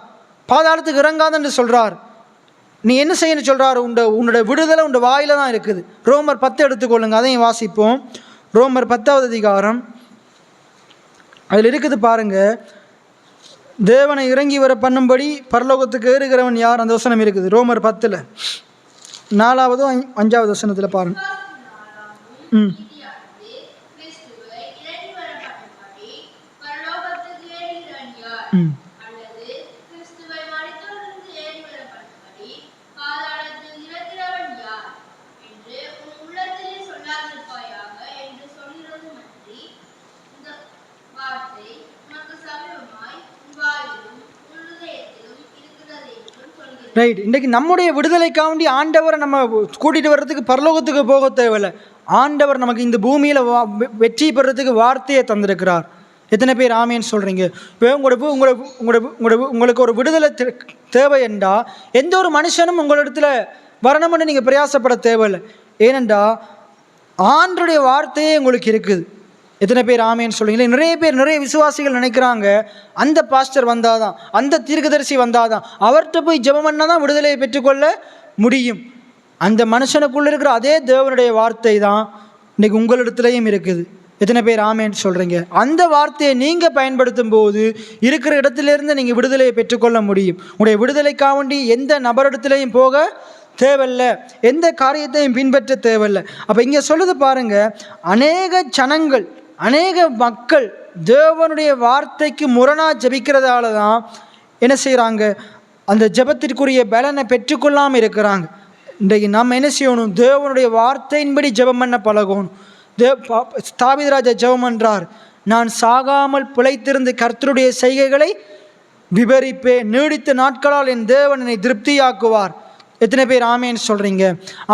பாதாளத்துக்கு இறங்காதுன்னு சொல்கிறார். நீ என்ன செய்யணும்னு சொல்கிறார்? உன்னோட விடுதலை உன்னோட வாயில் தான் இருக்குது. ரோமர் 10 எடுத்துக்கொள்ளுங்க, அதையும் வாசிப்போம். ரோமர் 10வது அதிகாரம், அதில் இருக்குது பாருங்க. தேவனை இறங்கி வர பண்ணும்படி பரலோகத்துக்கு ஏறுகிறவன் யார்? அந்த வசனம் இருக்குது ரோமர் 10ல் 4வது 5வது வசனத்தில் பாருங்க. ரைட். இன்றைக்கு நம்முடைய விடுதலைக்காண்டி ஆண்டவரை நம்ம கூட்டிகிட்டு வர்றதுக்கு பரலோகத்துக்கு போக தேவையில்லை. ஆண்டவர் நமக்கு இந்த பூமியில் வெற்றி பெறத்துக்கு வார்த்தையை தந்திருக்கிறார். எத்தனை பேர் ஆமேன்னு சொல்கிறீங்க? இப்போ உங்களுக்கு ஒரு விடுதலை தேவை என்றால் எந்த ஒரு மனுஷனும் உங்களிடத்தில் வரணும்னு நீங்கள் பிரயாசப்பட தேவையில்லை. ஏனென்றா ஆண்டருடைய வார்த்தையே உங்களுக்கு இருக்குது. எத்தனை பேர் ஆமேன்னு சொல்கிறீங்களா? நிறைய விசுவாசிகள் நினைக்கிறாங்க, அந்த பாஸ்டர் வந்தாதான், அந்த தீர்க்கதரிசி வந்தாதான், அவர்கிட்ட போய் ஜெபம் பண்ணால் தான் விடுதலையை பெற்றுக்கொள்ள முடியும். அந்த மனுஷனுக்குள்ளே இருக்கிற அதே தேவனுடைய வார்த்தை தான் இன்றைக்கி உங்களிடத்துலையும் இருக்குது. எத்தனை பேர் ஆமேன்னு சொல்கிறீங்க? அந்த வார்த்தையை நீங்கள் பயன்படுத்தும் போது இருக்கிற இடத்துலேருந்து நீங்கள் விடுதலையை பெற்றுக்கொள்ள முடியும். உங்களுடைய விடுதலைக்காக வேண்டி எந்த நபரிடத்துலையும் போக தேவையில்ல, எந்த காரியத்தையும் பின்பற்ற தேவையில்லை. அப்போ இங்கே சொல்லுது பாருங்கள், அநேக ஜனங்கள், அநேக மக்கள் தேவனுடைய வார்த்தைக்கு முரணாக ஜபிக்கிறதால தான் என்ன செய்கிறாங்க, அந்த ஜபத்திற்குரிய பலனை பெற்றுக்கொள்ளாமல் இருக்கிறாங்க. இன்றைக்கு நம்ம என்ன செய்யணும்? தேவனுடைய வார்த்தையின்படி ஜெபம் பண்ண பழகணும். தாவீது ராஜா ஜெபம் என்றார், நான் சாகாமல் பிழைத்திருந்து கர்த்தருடைய செய்கைகளை விவரிப்பேன், நீடித்த நாட்களால் என் தேவன் என்னை திருப்தியாக்குவார். எத்தனை பேர் ஆமேன்னு சொல்கிறீங்க?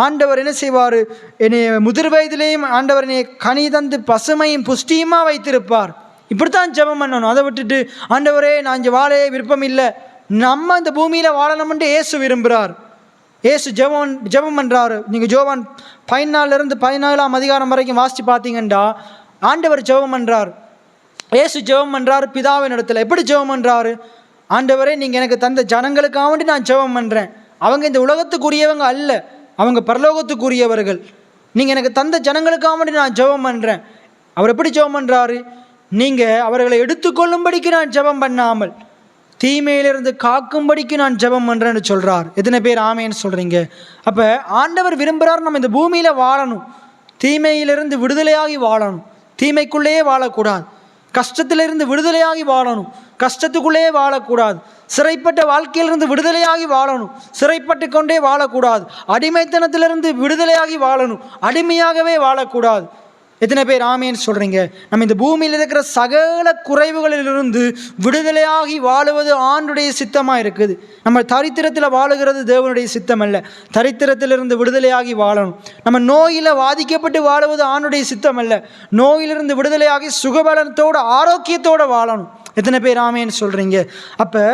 ஆண்டவர் என்ன செய்வார்? என்னை முதிர் வயதிலேயும் ஆண்டவர் என்னை கனி தந்து பசுமையும் புஷ்டியுமாக வைத்திருப்பார். இப்படித்தான் ஜெபம் பண்ணணும். அதை விட்டுட்டு ஆண்டவரே நான் இங்கே வாழையே விருப்பம் இல்லை, நம்ம இந்த பூமியில் வாழணும்ன்ட்டு இயேசு விரும்புகிறார். இயேசு ஜெபம் பண்ணுறாரு. நீங்கள் யோவான் 14 17 அதிகாரம் வரைக்கும் வாசித்து பார்த்தீங்கன்னா ஆண்டவர் ஜெபம் பண்ணுறார். இயேசு ஜெபம் பண்ணுறாரு பிதாவின் இடத்துல. எப்படி ஜெபம் பண்ணுறாரு? ஆண்டவரே நீங்கள் எனக்கு தந்த ஜனங்களுக்காக வேண்டி நான் ஜெபம் பண்ணுறேன். அவங்க இந்த உலகத்துக்குரியவங்க அல்ல, அவங்க பரலோகத்துக்குரியவர்கள். நீங்கள் எனக்கு தந்த ஜனங்களுக்காக வேண்டி நான் ஜெபம் பண்ணுறேன். அவர் எப்படி ஜெபம் பண்ணுறாரு? நீங்கள் அவர்களை எடுத்துக்கொள்ளும்படிக்கு நான் ஜெபம் பண்ணாமல் தீமையிலிருந்து காக்கும்படிக்கு நான் ஜெபம் பண்ணுறேன்னு சொல்கிறார். எத்தனை பேர் ஆமேன்னு சொல்கிறீங்க? அப்போ ஆண்டவர் விரும்புகிறார் நம்ம இந்த பூமியில் வாழணும், தீமையிலிருந்து விடுதலையாகி வாழணும், தீமைக்குள்ளேயே வாழக்கூடாது. கஷ்டத்திலிருந்து விடுதலையாகி வாழணும், கஷ்டத்துக்குள்ளேயே வாழக்கூடாது. சிறைப்பட்ட வாழ்க்கையிலிருந்து விடுதலையாகி வாழணும், சிறைப்பட்டு கொண்டே வாழக்கூடாது. அடிமைத்தனத்திலிருந்து விடுதலையாகி வாழணும், அடிமையாகவே வாழக்கூடாது. எத்தனை பேர் ஆமேன்னு சொல்கிறீங்க? நம்ம இந்த பூமியில் இருக்கிற சகல குறைவுகளிலிருந்து விடுதலையாகி வாழுவது ஆண்டுடைய சித்தமாக இருக்குது. நம்ம தரித்திரத்தில் வாழுகிறது தேவனுடைய சித்தம் அல்ல. தரித்திரத்திலிருந்து விடுதலையாகி வாழணும். நம்ம நோயில் பாதிக்கப்பட்டு வாழுவது ஆண்டுடைய சித்தம் அல்ல. நோயிலிருந்து விடுதலையாகி சுகபலத்தோடு ஆரோக்கியத்தோடு வாழணும். எத்தனை பேர் ஆமேன்னு சொல்கிறீங்க? அப்போ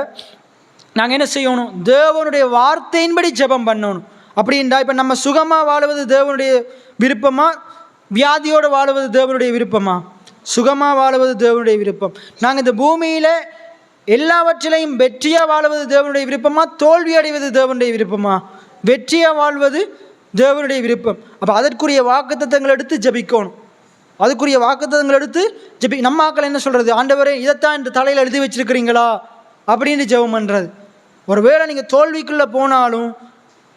நாங்கள் என்ன செய்யணும்? தேவனுடைய வார்த்தையின்படி ஜெபம் பண்ணணும். அப்படின்டா இப்போ நம்ம சுகமாக வாழுவது தேவனுடைய விருப்பமா, வியாதியோடு வாழுவது தேவனுடைய விருப்பமா? சுகமாக வாழுவது தேவனுடைய விருப்பம். நாங்கள் இந்த பூமியில் எல்லாவற்றிலையும் வெற்றியாக வாழுவது தேவனுடைய விருப்பமா, தோல்வி அடைவது தேவனுடைய விருப்பமா? வெற்றியாக வாழ்வது தேவனுடைய விருப்பம். அப்போ அதற்குரிய வாக்குத்தத்தங்கள் எடுத்து ஜபிக்கணும். அதுக்குரிய வாக்குத்தத்தங்கள் எடுத்து நம்ம ஆக்கள் என்ன சொல்கிறது? ஆண்டவரே இதைத்தான் இந்த தலையில் எழுதி வச்சிருக்கிறீங்களா அப்படின்னு ஜெபம் பண்ணுறது. ஒருவேளை நீங்கள் தோல்விக்குள்ளே போனாலும்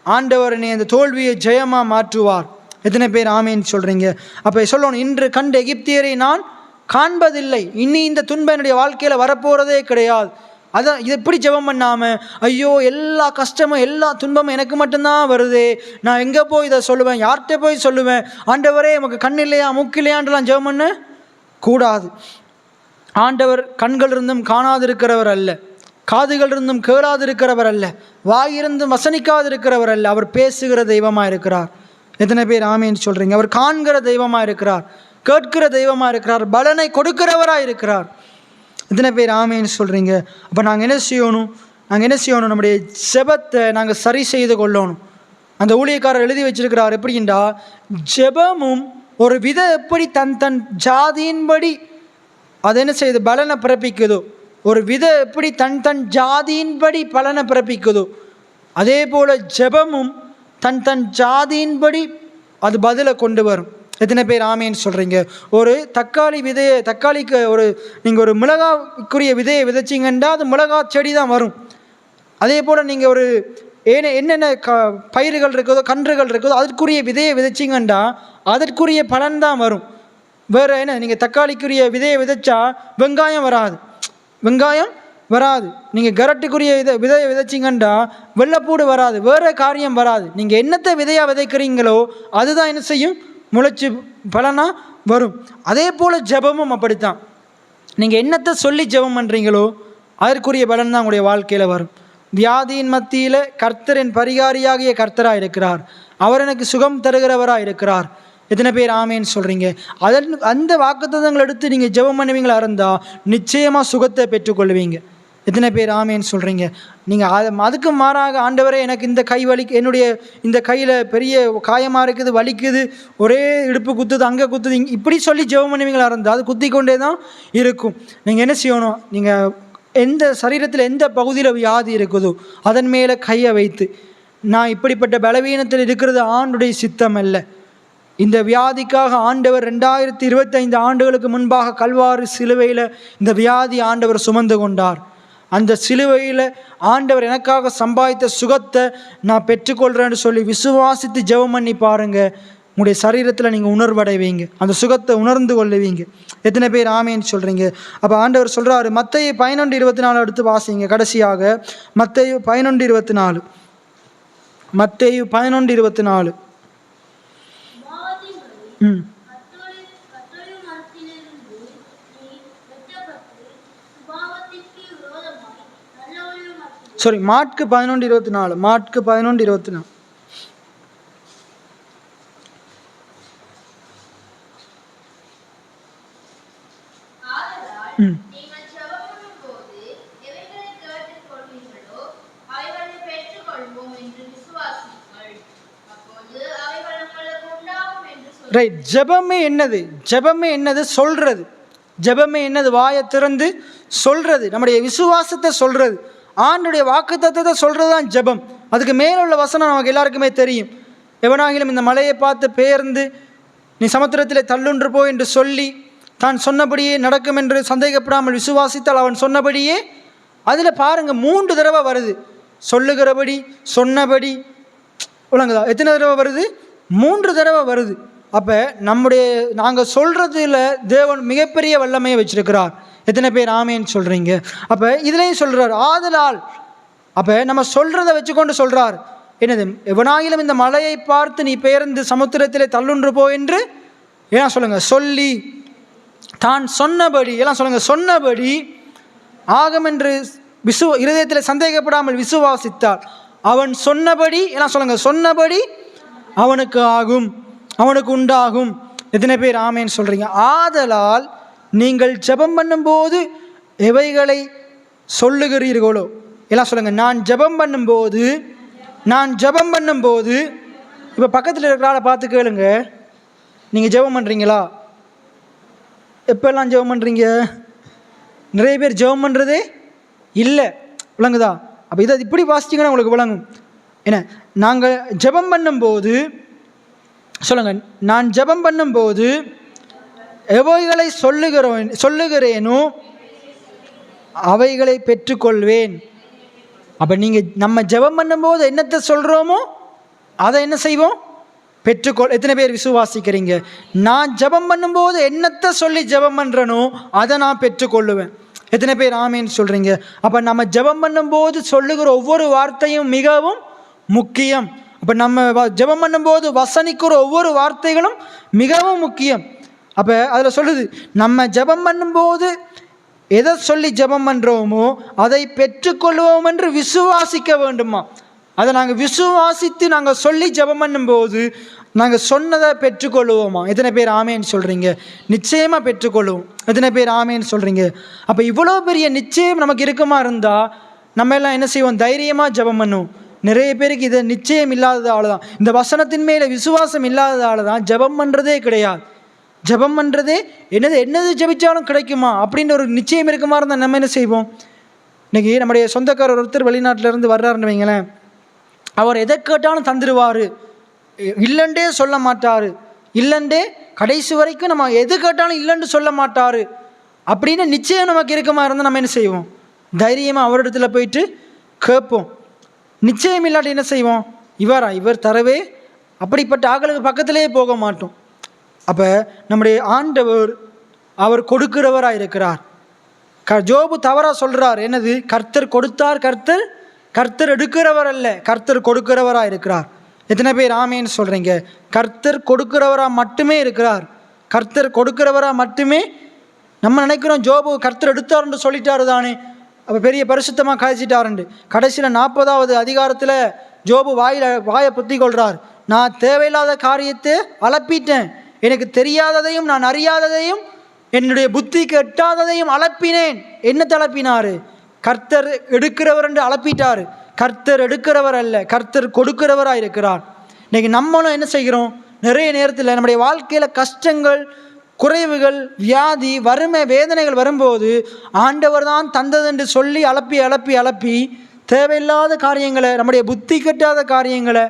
ஆண்டவர் நீ அந்த தோல்வியை ஜெயமாக மாற்றுவார். எத்தனை பேர் ஆமேன்னு சொல்கிறீங்க? அப்போ சொல்லணும், இன்று கண்ட எகிப்தியரை நான் காண்பதில்லை, இனி இந்த துன்பம் என்னுடைய வாழ்க்கையில் வரப்போகிறதே கிடையாது. அதான் இது எப்படி ஜெபம் பண்ணாமல், ஐயோ எல்லா கஷ்டமும் எல்லா துன்பமும் எனக்கு மட்டும்தான் வருது, நான் எங்கே போய் இதை சொல்லுவேன், யார்கிட்ட போய் சொல்லுவேன், ஆண்டவரே நமக்கு கண் இல்லையா மூக்கு இல்லையான்றலாம் ஜெபம் பண்ண கூடாது. ஆண்டவர் கண்கள் இருந்தும் காணாதிருக்கிறவர் அல்ல, காதுகள் இருந்தும் கேளாதிருக்கிறவர் அல்ல, வாயிருந்தும் வசனிக்காதிருக்கிறவர் அல்ல. அவர் பேசுகிற தெய்வமாக இருக்கிறார். எத்தனை பேர் ஆமேன்னு சொல்கிறீங்க? அவர் காண்கிற தெய்வமாக இருக்கிறார், கேட்கிற தெய்வமாக இருக்கிறார், பலனை கொடுக்கிறவராக இருக்கிறார். எத்தனை பேர் ஆமேன்னு சொல்கிறீங்க? அப்போ நாங்கள் என்ன செய்யணும்? நம்முடைய ஜெபத்தை நாங்கள் சரி செய்து கொள்ளணும். அந்த ஊழியக்காரர் எழுதி வச்சிருக்கிறார் எப்படின்னா, ஜெபமும் ஒரு வித எப்படி தன் ஜாதியின்படி அது என்ன செய்யுது பலனை பிறப்பிக்குதோ, ஒரு வித எப்படி தன் ஜாதியின்படி பலனை பிறப்பிக்குதோ, அதே போல் ஜெபமும் தன் ஜாதியின்படி அது பதிலை கொண்டு வரும். எத்தனை பேர் ஆமேன்னு சொல்கிறீங்க? ஒரு தக்காளிக்கு நீங்கள் ஒரு மிளகாய்க்குரிய விதையை விதைச்சிங்கன்னா அது மிளகா செடி தான் வரும். அதே போல் நீங்கள் ஒரு என்னென்ன பயிர்கள் இருக்குதோ கன்றுகள் இருக்குதோ அதற்குரிய விதையை விதைச்சிங்கன்னா அதற்குரிய பலன் தான் வரும். வேறு என்ன, நீங்கள் தக்காளிக்குரிய விதையை விதைச்சா வெங்காயம் வராது. நீங்கள் கரட்டுக்குரிய விதையை விதைச்சிங்கன்னா வெள்ளைப்பூடு வராது, வேறு காரியம் வராது. நீங்கள் என்னத்தை விதையாக விதைக்கிறீங்களோ அதுதான் என்ன செய்யும், முளைச்சி பலனாக வரும். அதே போல் ஜெபமும் அப்படித்தான். நீங்கள் என்னத்தை சொல்லி ஜெபம் பண்ணுறீங்களோ அதற்குரிய பலன் தான் உங்களுடைய வாழ்க்கையில் வரும். வியாதியின் மத்தியில் கர்த்தரின் பரிகாரியாகிய கர்த்தராக இருக்கிறார், அவர் எனக்கு சுகம் தருகிறவராக இருக்கிறார். எத்தனை பேர் ஆமேன்னு சொல்கிறீங்க? அந்த வாக்குத்தத்தங்களை எடுத்து நீங்கள் ஜெபம் பண்ணுவீங்களா இருந்தால் நிச்சயமாக சுகத்தை பெற்றுக்கொள்வீங்க. எத்தனை பேர் ஆமேன்னு சொல்கிறீங்க? நீங்கள் அதுக்கு மாறாக, ஆண்டவரே எனக்கு இந்த கை என்னுடைய இந்த கையில் பெரிய காயமாக இருக்குது, வலிக்குது, ஒரே இடுப்பு குத்துது, அங்கே குத்துது, இப்படி சொல்லி ஜெபம் பண்ணுவீங்களா இருந்தால் அது குத்தி கொண்டே தான் இருக்கும். நீங்கள் என்ன செய்யணும்? நீங்கள் எந்த சரீரத்தில் எந்த பகுதியில் வியாதி இருக்குதோ அதன் மேலே கையை வைத்து, நான் இப்படிப்பட்ட பலவீனத்தில் இருக்கிறது ஆண்டுடைய சித்தம் அல்ல, இந்த வியாதிக்காக ஆண்டவர் 2025 ஆண்டுகளுக்கு முன்பாக கல்வாரி சிலுவையில் இந்த வியாதி ஆண்டவர் சுமந்து கொண்டார். அந்த சிலுவையில் ஆண்டவர் எனக்காக சம்பாதித்த சுகத்தை நான் பெற்றுக்கொள்கிறேன்னு சொல்லி விசுவாசித்து ஜெபம் பண்ணி பாருங்கள். உங்களுடைய சரீரத்தில் நீங்கள் உணர்வடைவீங்க, அந்த சுகத்தை உணர்ந்து கொள்ளுவீங்க. எத்தனை பேர் ஆமேன்னு சொல்கிறீங்க? அப்போ ஆண்டவர் சொல்கிறாரு, மத்தேயு 11:24 எடுத்து வாசிங்க. கடைசியாக மத்தேயு 11:24. மத்தேயு 11:24. சாரி, மாற்கு 11:24. மாற்கு 11:24. ரைட். ஜெபமே என்னது? ஜெபமே என்னது? சொல்றது. ஜெபமே என்னது? வாயை திறந்து சொல்றது, நம்முடைய விசுவாசத்தை சொல்றது, ஆண்டுடைய வாக்குத்தத்தத்தை சொல்றது தான் ஜெபம். அதுக்கு மேலே உள்ள வசனம் நமக்கு எல்லாருக்குமே தெரியும். எவனாகிலும் இந்த மலையை பார்த்து பெயர்ந்து நீ சமுத்திரத்தில் தள்ளுன்று போ என்று சொல்லி தான் சொன்னபடியே நடக்கும் என்று சந்தேகப்படாமல் விசுவாசித்தால் அவன் சொன்னபடியே. அதில் பாருங்கள் 3 தடவை வருது. சொல்லுகிறபடி, சொன்னபடி. ஒழுங்குதா? எத்தனை தடவை வருது? 3 தடவை வருது. அப்போ நாங்கள் சொல்கிறதுல தேவன் மிகப்பெரிய வல்லமையை வச்சிருக்கிறார். எத்தனை பேர் ஆமேன்னு சொல்கிறீங்க? அப்போ இதுலேயும் சொல்கிறார் ஆதலால். அப்போ நம்ம சொல்கிறத வச்சுக்கொண்டு சொல்கிறார் என்னது? எவனாயிலும் இந்த மலையை பார்த்து நீ பெயர்ந்து சமுத்திரத்திலே தள்ளுன்று போ என்று ஏன் சொல்லுங்கள், சொல்லி தான் சொன்னபடி, எல்லாம் சொல்லுங்கள், சொன்னபடி ஆகும் என்று இருதயத்தில் சந்தேகப்படாமல் விசுவாசித்தார். அவன் சொன்னபடி, எல்லாம் சொல்லுங்கள், சொன்னபடி அவனுக்கு ஆகும், அவனுக்கு உண்டாகும். எத்தனை பேர் ஆமேன்னு சொல்கிறீங்க? ஆதலால் நீங்கள் ஜெபம் பண்ணும்போது எவைகளை சொல்லுகிறீர்களோ, எல்லாம் சொல்லுங்கள், நான் ஜெபம் பண்ணும்போது இப்போ பக்கத்தில் இருக்கிற ஆளை பார்த்து கேளுங்க, நீங்கள் ஜெபம் பண்ணுறீங்களா? எப்போல்லாம் ஜெபம் பண்ணுறீங்க? நிறைய பேர் ஜெபம் பண்ணுறதே இல்லை. விளங்குதா? அப்போ இதை இப்படி வாசிச்சிங்கன்னா உங்களுக்கு விளங்கும். என்ன, நாங்கள் ஜெபம் பண்ணும்போது சொல்லுங்கள், நான் ஜெபம் பண்ணும்போது எவைகளை சொல்லுகிறேனோ அவைகளை பெற்றுக்கொள்வேன். அப்போ நீங்கள் நம்ம ஜெபம் பண்ணும்போது என்னத்தை சொல்கிறோமோ அதை என்ன செய்வோம்? எத்தனை பேர் விசுவாசிக்கிறீங்க? நான் ஜெபம் பண்ணும்போது என்னத்தை சொல்லி ஜெபம் பண்ணுறனோ அதை நான் பெற்றுக்கொள்ளுவேன். எத்தனை பேர் ஆமேன்னு சொல்கிறீங்க? அப்போ நம்ம ஜெபம் பண்ணும்போது சொல்லுகிற ஒவ்வொரு வார்த்தையும் மிகவும் முக்கியம். அப்போ நம்ம ஜெபம் பண்ணும்போது வசனிக்கிற ஒவ்வொரு வார்த்தைகளும் மிகவும் முக்கியம். அப்போ அதில் சொல்லுது, நம்ம ஜெபம் பண்ணும்போது எதை சொல்லி ஜெபம் பண்ணுறோமோ அதை பெற்றுக்கொள்வோம் என்று விசுவாசிக்க வேண்டுமா. அதை நாங்கள் விசுவாசித்து நாங்கள் சொல்லி ஜெபம் பண்ணும்போது நாங்கள் சொன்னதை பெற்றுக்கொள்வோமா? எத்தனை பேர் ஆமேன்னு சொல்கிறீங்க? நிச்சயமாக பெற்றுக்கொள்வோம். எத்தனை பேர் ஆமேன்னு சொல்கிறீங்க? அப்போ இவ்வளோ பெரிய நிச்சயம் நமக்கு இருக்குமா இருந்தால் நம்ம எல்லாம் என்ன செய்வோம்? தைரியமாக ஜெபம் பண்ணுவோம். நிறைய பேருக்கு இது நிச்சயம் இல்லாததால தான், இந்த வசனத்தின் மேலே விசுவாசம் இல்லாததால தான் ஜெபம் பண்ணுறதே கிடையாது. ஜெபம் பண்ணுறதே என்னது ஜெபிச்சாலும் கிடைக்குமா அப்படின்ற ஒரு நிச்சயம் இருக்குமா இருந்தால் நம்ம என்ன செய்வோம்? இன்றைக்கி நம்முடைய சொந்தக்காரர் ஒருத்தர் வெளிநாட்டிலேருந்து வர்றாருன்னு வைங்களேன், அவர் எதை கேட்டாலும் தந்துடுவார், இல்லைண்டே சொல்ல மாட்டார், இல்லைண்டே கடைசி வரைக்கும் நம்ம எது கேட்டாலும் இல்லைன்னு சொல்ல மாட்டார் அப்படின்னு நிச்சயம் நமக்கு இருக்குமா இருந்தால் நம்ம என்ன செய்வோம்? தைரியமாக அவரிடத்துல போயிட்டு கேட்போம். நிச்சயம் இல்லாட்டி என்ன செய்வோம்? இவர் தரவே, அப்படிப்பட்ட ஆக்களுக்கு பக்கத்திலே போக மாட்டோம். அப்போ நம்முடைய ஆண்டவர் அவர் கொடுக்கிறவராக இருக்கிறார். ஜோபு தவறாக சொல்கிறார், என்னது? கர்த்தர் கொடுத்தார், கர்த்தர் எடுக்கிறவர் அல்ல, கர்த்தர் கொடுக்கிறவராக இருக்கிறார். எத்தனை பேர் ஆமேன்னு சொல்கிறீங்க? கர்த்தர் கொடுக்கிறவராக மட்டுமே இருக்கிறார். கர்த்தர் கொடுக்கிறவராக மட்டுமே. நம்ம நினைக்கிறோம் ஜோபு கர்த்தர் எடுத்தார்ன்னு சொல்லிட்டாரு தானே, அப்போ பெரிய பரிசுத்தமாக காய்ச்சிட்டாருண்டு. கடைசியில் 40வது அதிகாரத்தில் ஜோபு வாயை புத்தி கொள்கிறார். நான் தேவையில்லாத காரியத்தை அளப்பிட்டேன், எனக்கு தெரியாததையும் நான் அறியாததையும் என்னுடைய புத்திக்கு எட்டாததையும் அளப்பினேன். என்ன அளப்பினார்? கர்த்தர் எடுக்கிறவர் என்று அளப்பிட்டார். கர்த்தர் எடுக்கிறவர் அல்ல, கர்த்தர் கொடுக்கிறவராக இருக்கிறார். இன்றைக்கி நம்மளும் என்ன செய்கிறோம்? நிறைய நேரத்தில் நம்முடைய வாழ்க்கையில் கஷ்டங்கள், குறைவுகள், வியாதி, வறுமை, வேதனைகள் வரும்போது ஆண்டவர் தான் தந்ததென்று சொல்லி அளப்பி தேவையில்லாத காரியங்களை, நம்முடைய புத்தி கட்டாத காரியங்களை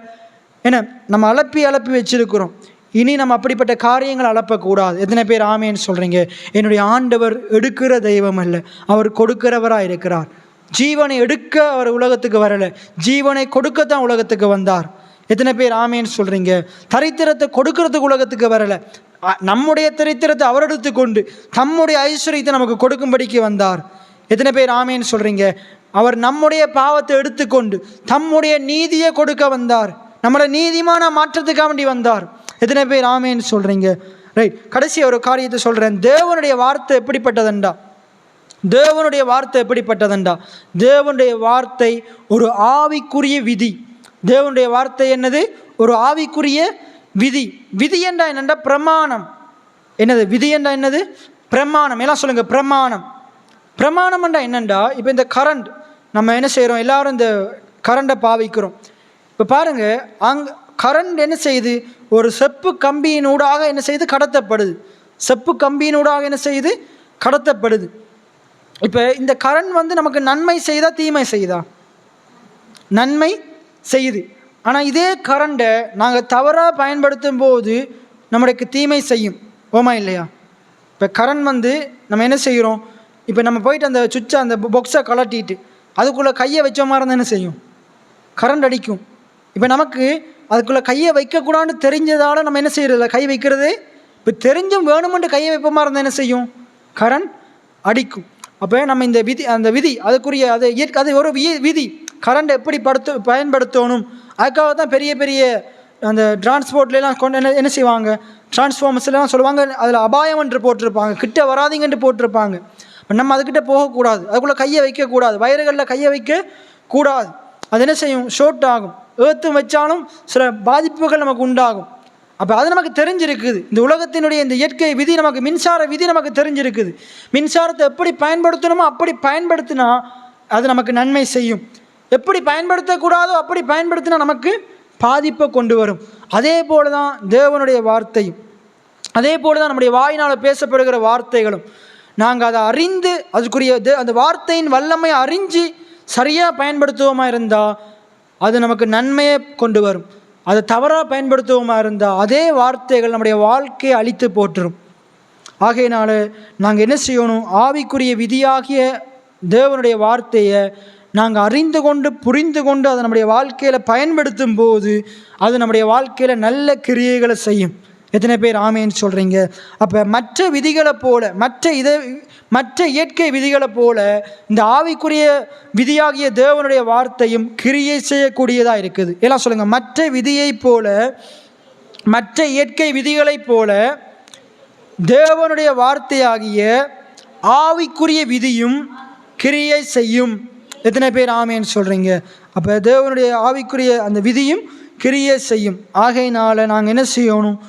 நம்ம அளப்பி வச்சிருக்கிறோம். இனி நம்ம அப்படிப்பட்ட காரியங்கள் அளப்பக்கூடாது. எத்தனை பேர் ஆமேன்னு சொல்கிறீங்க? என்னுடைய ஆண்டவர் எடுக்கிற தெய்வம் அல்ல, அவர் கொடுக்கிறவராக இருக்கிறார். ஜீவனை எடுக்க அவர் உலகத்துக்கு வரலை, ஜீவனை கொடுக்கத்தான் உலகத்துக்கு வந்தார். எத்தனை பேர் ஆமேன்னு சொல்கிறீங்க? தரித்திரத்தை கொடுக்கறதுக்கு உலகத்துக்கு வரலை, நம்முடைய தரித்திரத்தை அவர் எடுத்துக்கொண்டு தம்முடைய ஐஸ்வர்யத்தை நமக்கு கொடுக்கும்படிக்கு வந்தார். எத்தனை பேர் ஆமேன்னு சொல்கிறீங்க? அவர் நம்முடைய பாவத்தை எடுத்துக்கொண்டு தம்முடைய நீதியை கொடுக்க வந்தார், நம்மளை நீதிமான மாற்றத்துக்காக வேண்டி வந்தார். எத்தனை பேர் ஆமேன்னு சொல்கிறீங்க? ரைட். கடைசி ஒரு காரியத்தை சொல்கிறேன். தேவனுடைய வார்த்தை எப்படிப்பட்டதெண்டா? தேவனுடைய வார்த்தை எப்படிப்பட்டதெண்டா? தேவனுடைய வார்த்தை ஒரு ஆவிக்குரிய விதி. தேவனுடைய வார்த்தை என்னது? ஒரு ஆவிக்குரிய விதி. விதி என்றா என்னென்றா பிரமாணம். என்னது விதி என்றா? என்னது பிரமாணம். எல்லாம் சொல்லுங்கள், பிரமாணம். பிரமாணம் என்றா என்னென்றா, இப்போ இந்த கரண்ட் நம்ம என்ன செய்கிறோம், எல்லாரும் இந்த கரண்டை பாவிக்கிறோம். இப்போ பாருங்கள், கரண்ட் என்ன செய்யுது? ஒரு செப்பு கம்பியினூடாக என்ன செய்யுது? கடத்தப்படுது. செப்பு கம்பியினூடாக என்ன செய்யுது? கடத்தப்படுது. இப்போ இந்த கரண்ட் நமக்கு நன்மை செய்தா தீமை செய்தா? நன்மை செய்யுது. ஆனால் இதே கரண்டை நாங்கள் தவறாக பயன்படுத்தும் போது நம்மளுக்கு தீமை செய்யும். ஓமா இல்லையா? இப்போ கரண்ட் நம்ம என்ன செய்கிறோம்? இப்போ நம்ம போயிட்டு அந்த சுவிட்சை, அந்த பாக்ஸை கலட்டிட்டு அதுக்குள்ளே கையை வச்ச மாதிரி இருந்தால் என்ன செய்யும்? கரண்ட் அடிக்கும். இப்போ நமக்கு அதுக்குள்ளே கையை வைக்கக்கூடாதுன்னு தெரிஞ்சதால் நம்ம என்ன செய்யறதில்ல, கை வைக்கிறது. இப்போ தெரிஞ்சும் வேணுமென்று கையை வைப்ப மாதிரி இருந்தால் என்ன செய்யும்? கரண்ட் அடிக்கும். அப்போ நம்ம இந்த விதி, அந்த விதி அதுக்குரிய அது ஒரு விதி. கரண்ட் எப்படி பயன்படுத்தணும், அதுக்காக தான் பெரிய பெரிய அந்த டிரான்ஸ்போர்ட்லாம் கொண்டு என்ன செய்வாங்க, டிரான்ஸ்ஃபார்மர்ஸ்லாம் சொல்லுவாங்க, அதில் அபாயம் என்று போட்டிருப்பாங்க, கிட்ட வராதிங்கன்ட்டு போட்டிருப்பாங்க. நம்ம அதுக்கிட்ட போகக்கூடாது, அதுக்குள்ளே கையை வைக்கக்கூடாது, வயறுகளில் கையை வைக்கக்கூடாது. அது என்ன செய்யும்? ஷோர்ட் ஆகும். ஏற்று வச்சாலும் சில பாதிப்புகள் நமக்கு உண்டாகும். அப்போ அது நமக்கு தெரிஞ்சிருக்குது. இந்த உலகத்தினுடைய இந்த இயற்கை விதி நமக்கு, மின்சார விதி நமக்கு தெரிஞ்சிருக்குது. மின்சாரத்தை எப்படி பயன்படுத்தணுமோ அப்படி பயன்படுத்தினா அது நமக்கு நன்மை செய்யும். எப்படி பயன்படுத்தக்கூடாதோ அப்படி பயன்படுத்தினா நமக்கு பாதிப்பை கொண்டு வரும். அதே போல தான் தேவனுடைய வார்த்தையும், அதே போல தான் நம்முடைய வாயினால் பேசப்படுகிற வார்த்தைகளும். நாங்கள் அதை அறிந்து அதுக்குரிய அந்த வார்த்தையின் வல்லமையை அறிஞ்சு சரியாக பயன்படுத்துவோமா இருந்தால் அது நமக்கு நன்மையை கொண்டு வரும். அதை தவறாக பயன்படுத்துவோமா இருந்தால் அதே வார்த்தைகள் நம்முடைய வாழ்க்கையை அழித்து போட்டுரும். ஆகையினால நாங்கள் என்ன செய்யணும்? ஆவிக்குரிய விதியாகிய தேவனுடைய வார்த்தையை நாங்கள் அறிந்து கொண்டு புரிந்து கொண்டு அதை நம்முடைய வாழ்க்கையில் பயன்படுத்தும் போது அது நம்முடைய வாழ்க்கையில் நல்ல கிரியைகளை செய்யும். எத்தனை பேர் ஆமேன்னு சொல்கிறீங்க? அப்போ மற்ற விதிகளை போல, மற்ற இயற்கை விதிகளை போல இந்த ஆவிக்குரிய விதியாகிய தேவனுடைய வார்த்தையும் கிரியை செய்யக்கூடியதாக இருக்குது. எல்லாம் சொல்லுங்கள், மற்ற விதியை போல, மற்ற இயற்கை விதிகளைப் போல தேவனுடைய வார்த்தையாகிய ஆவிக்குரிய விதியும் கிரியை செய்யும். எத்தனை பேர் ஆமேன்னு சொல்கிறீங்க? அப்போ தேவனுடைய ஆவிக்குரிய அந்த விதியும் கிரியை செய்யும். ஆகையினால் நாங்கள் என்ன செய்யணும்?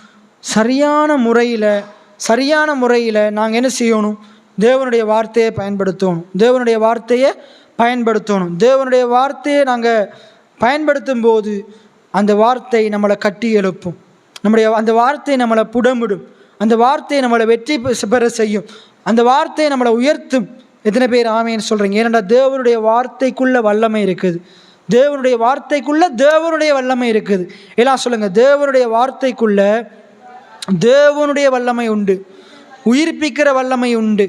சரியான முறையில் நாங்கள் என்ன செய்யணும்? தேவனுடைய வார்த்தையை பயன்படுத்தணும். தேவனுடைய வார்த்தையை நாங்கள் பயன்படுத்தும் போது அந்த வார்த்தை நம்மளை கட்டி எழுப்பும். அந்த வார்த்தை நம்மளை புடமிடும். அந்த வார்த்தை நம்மளை வெற்றி பெற செய்யும். அந்த வார்த்தை நம்மளை உயர்த்தும். எத்தனை பேர் ஆமேன்னு சொல்கிறீங்க? ஏனென்றா தேவனுடைய வார்த்தைக்குள்ள வல்லமை இருக்குது. தேவனுடைய வல்லமை இருக்குது. எல்லாம் சொல்லுங்கள், தேவனுடைய வார்த்தைக்குள்ள தேவனுடைய வல்லமை உண்டு, உயிர்ப்பிக்கிற வல்லமை உண்டு.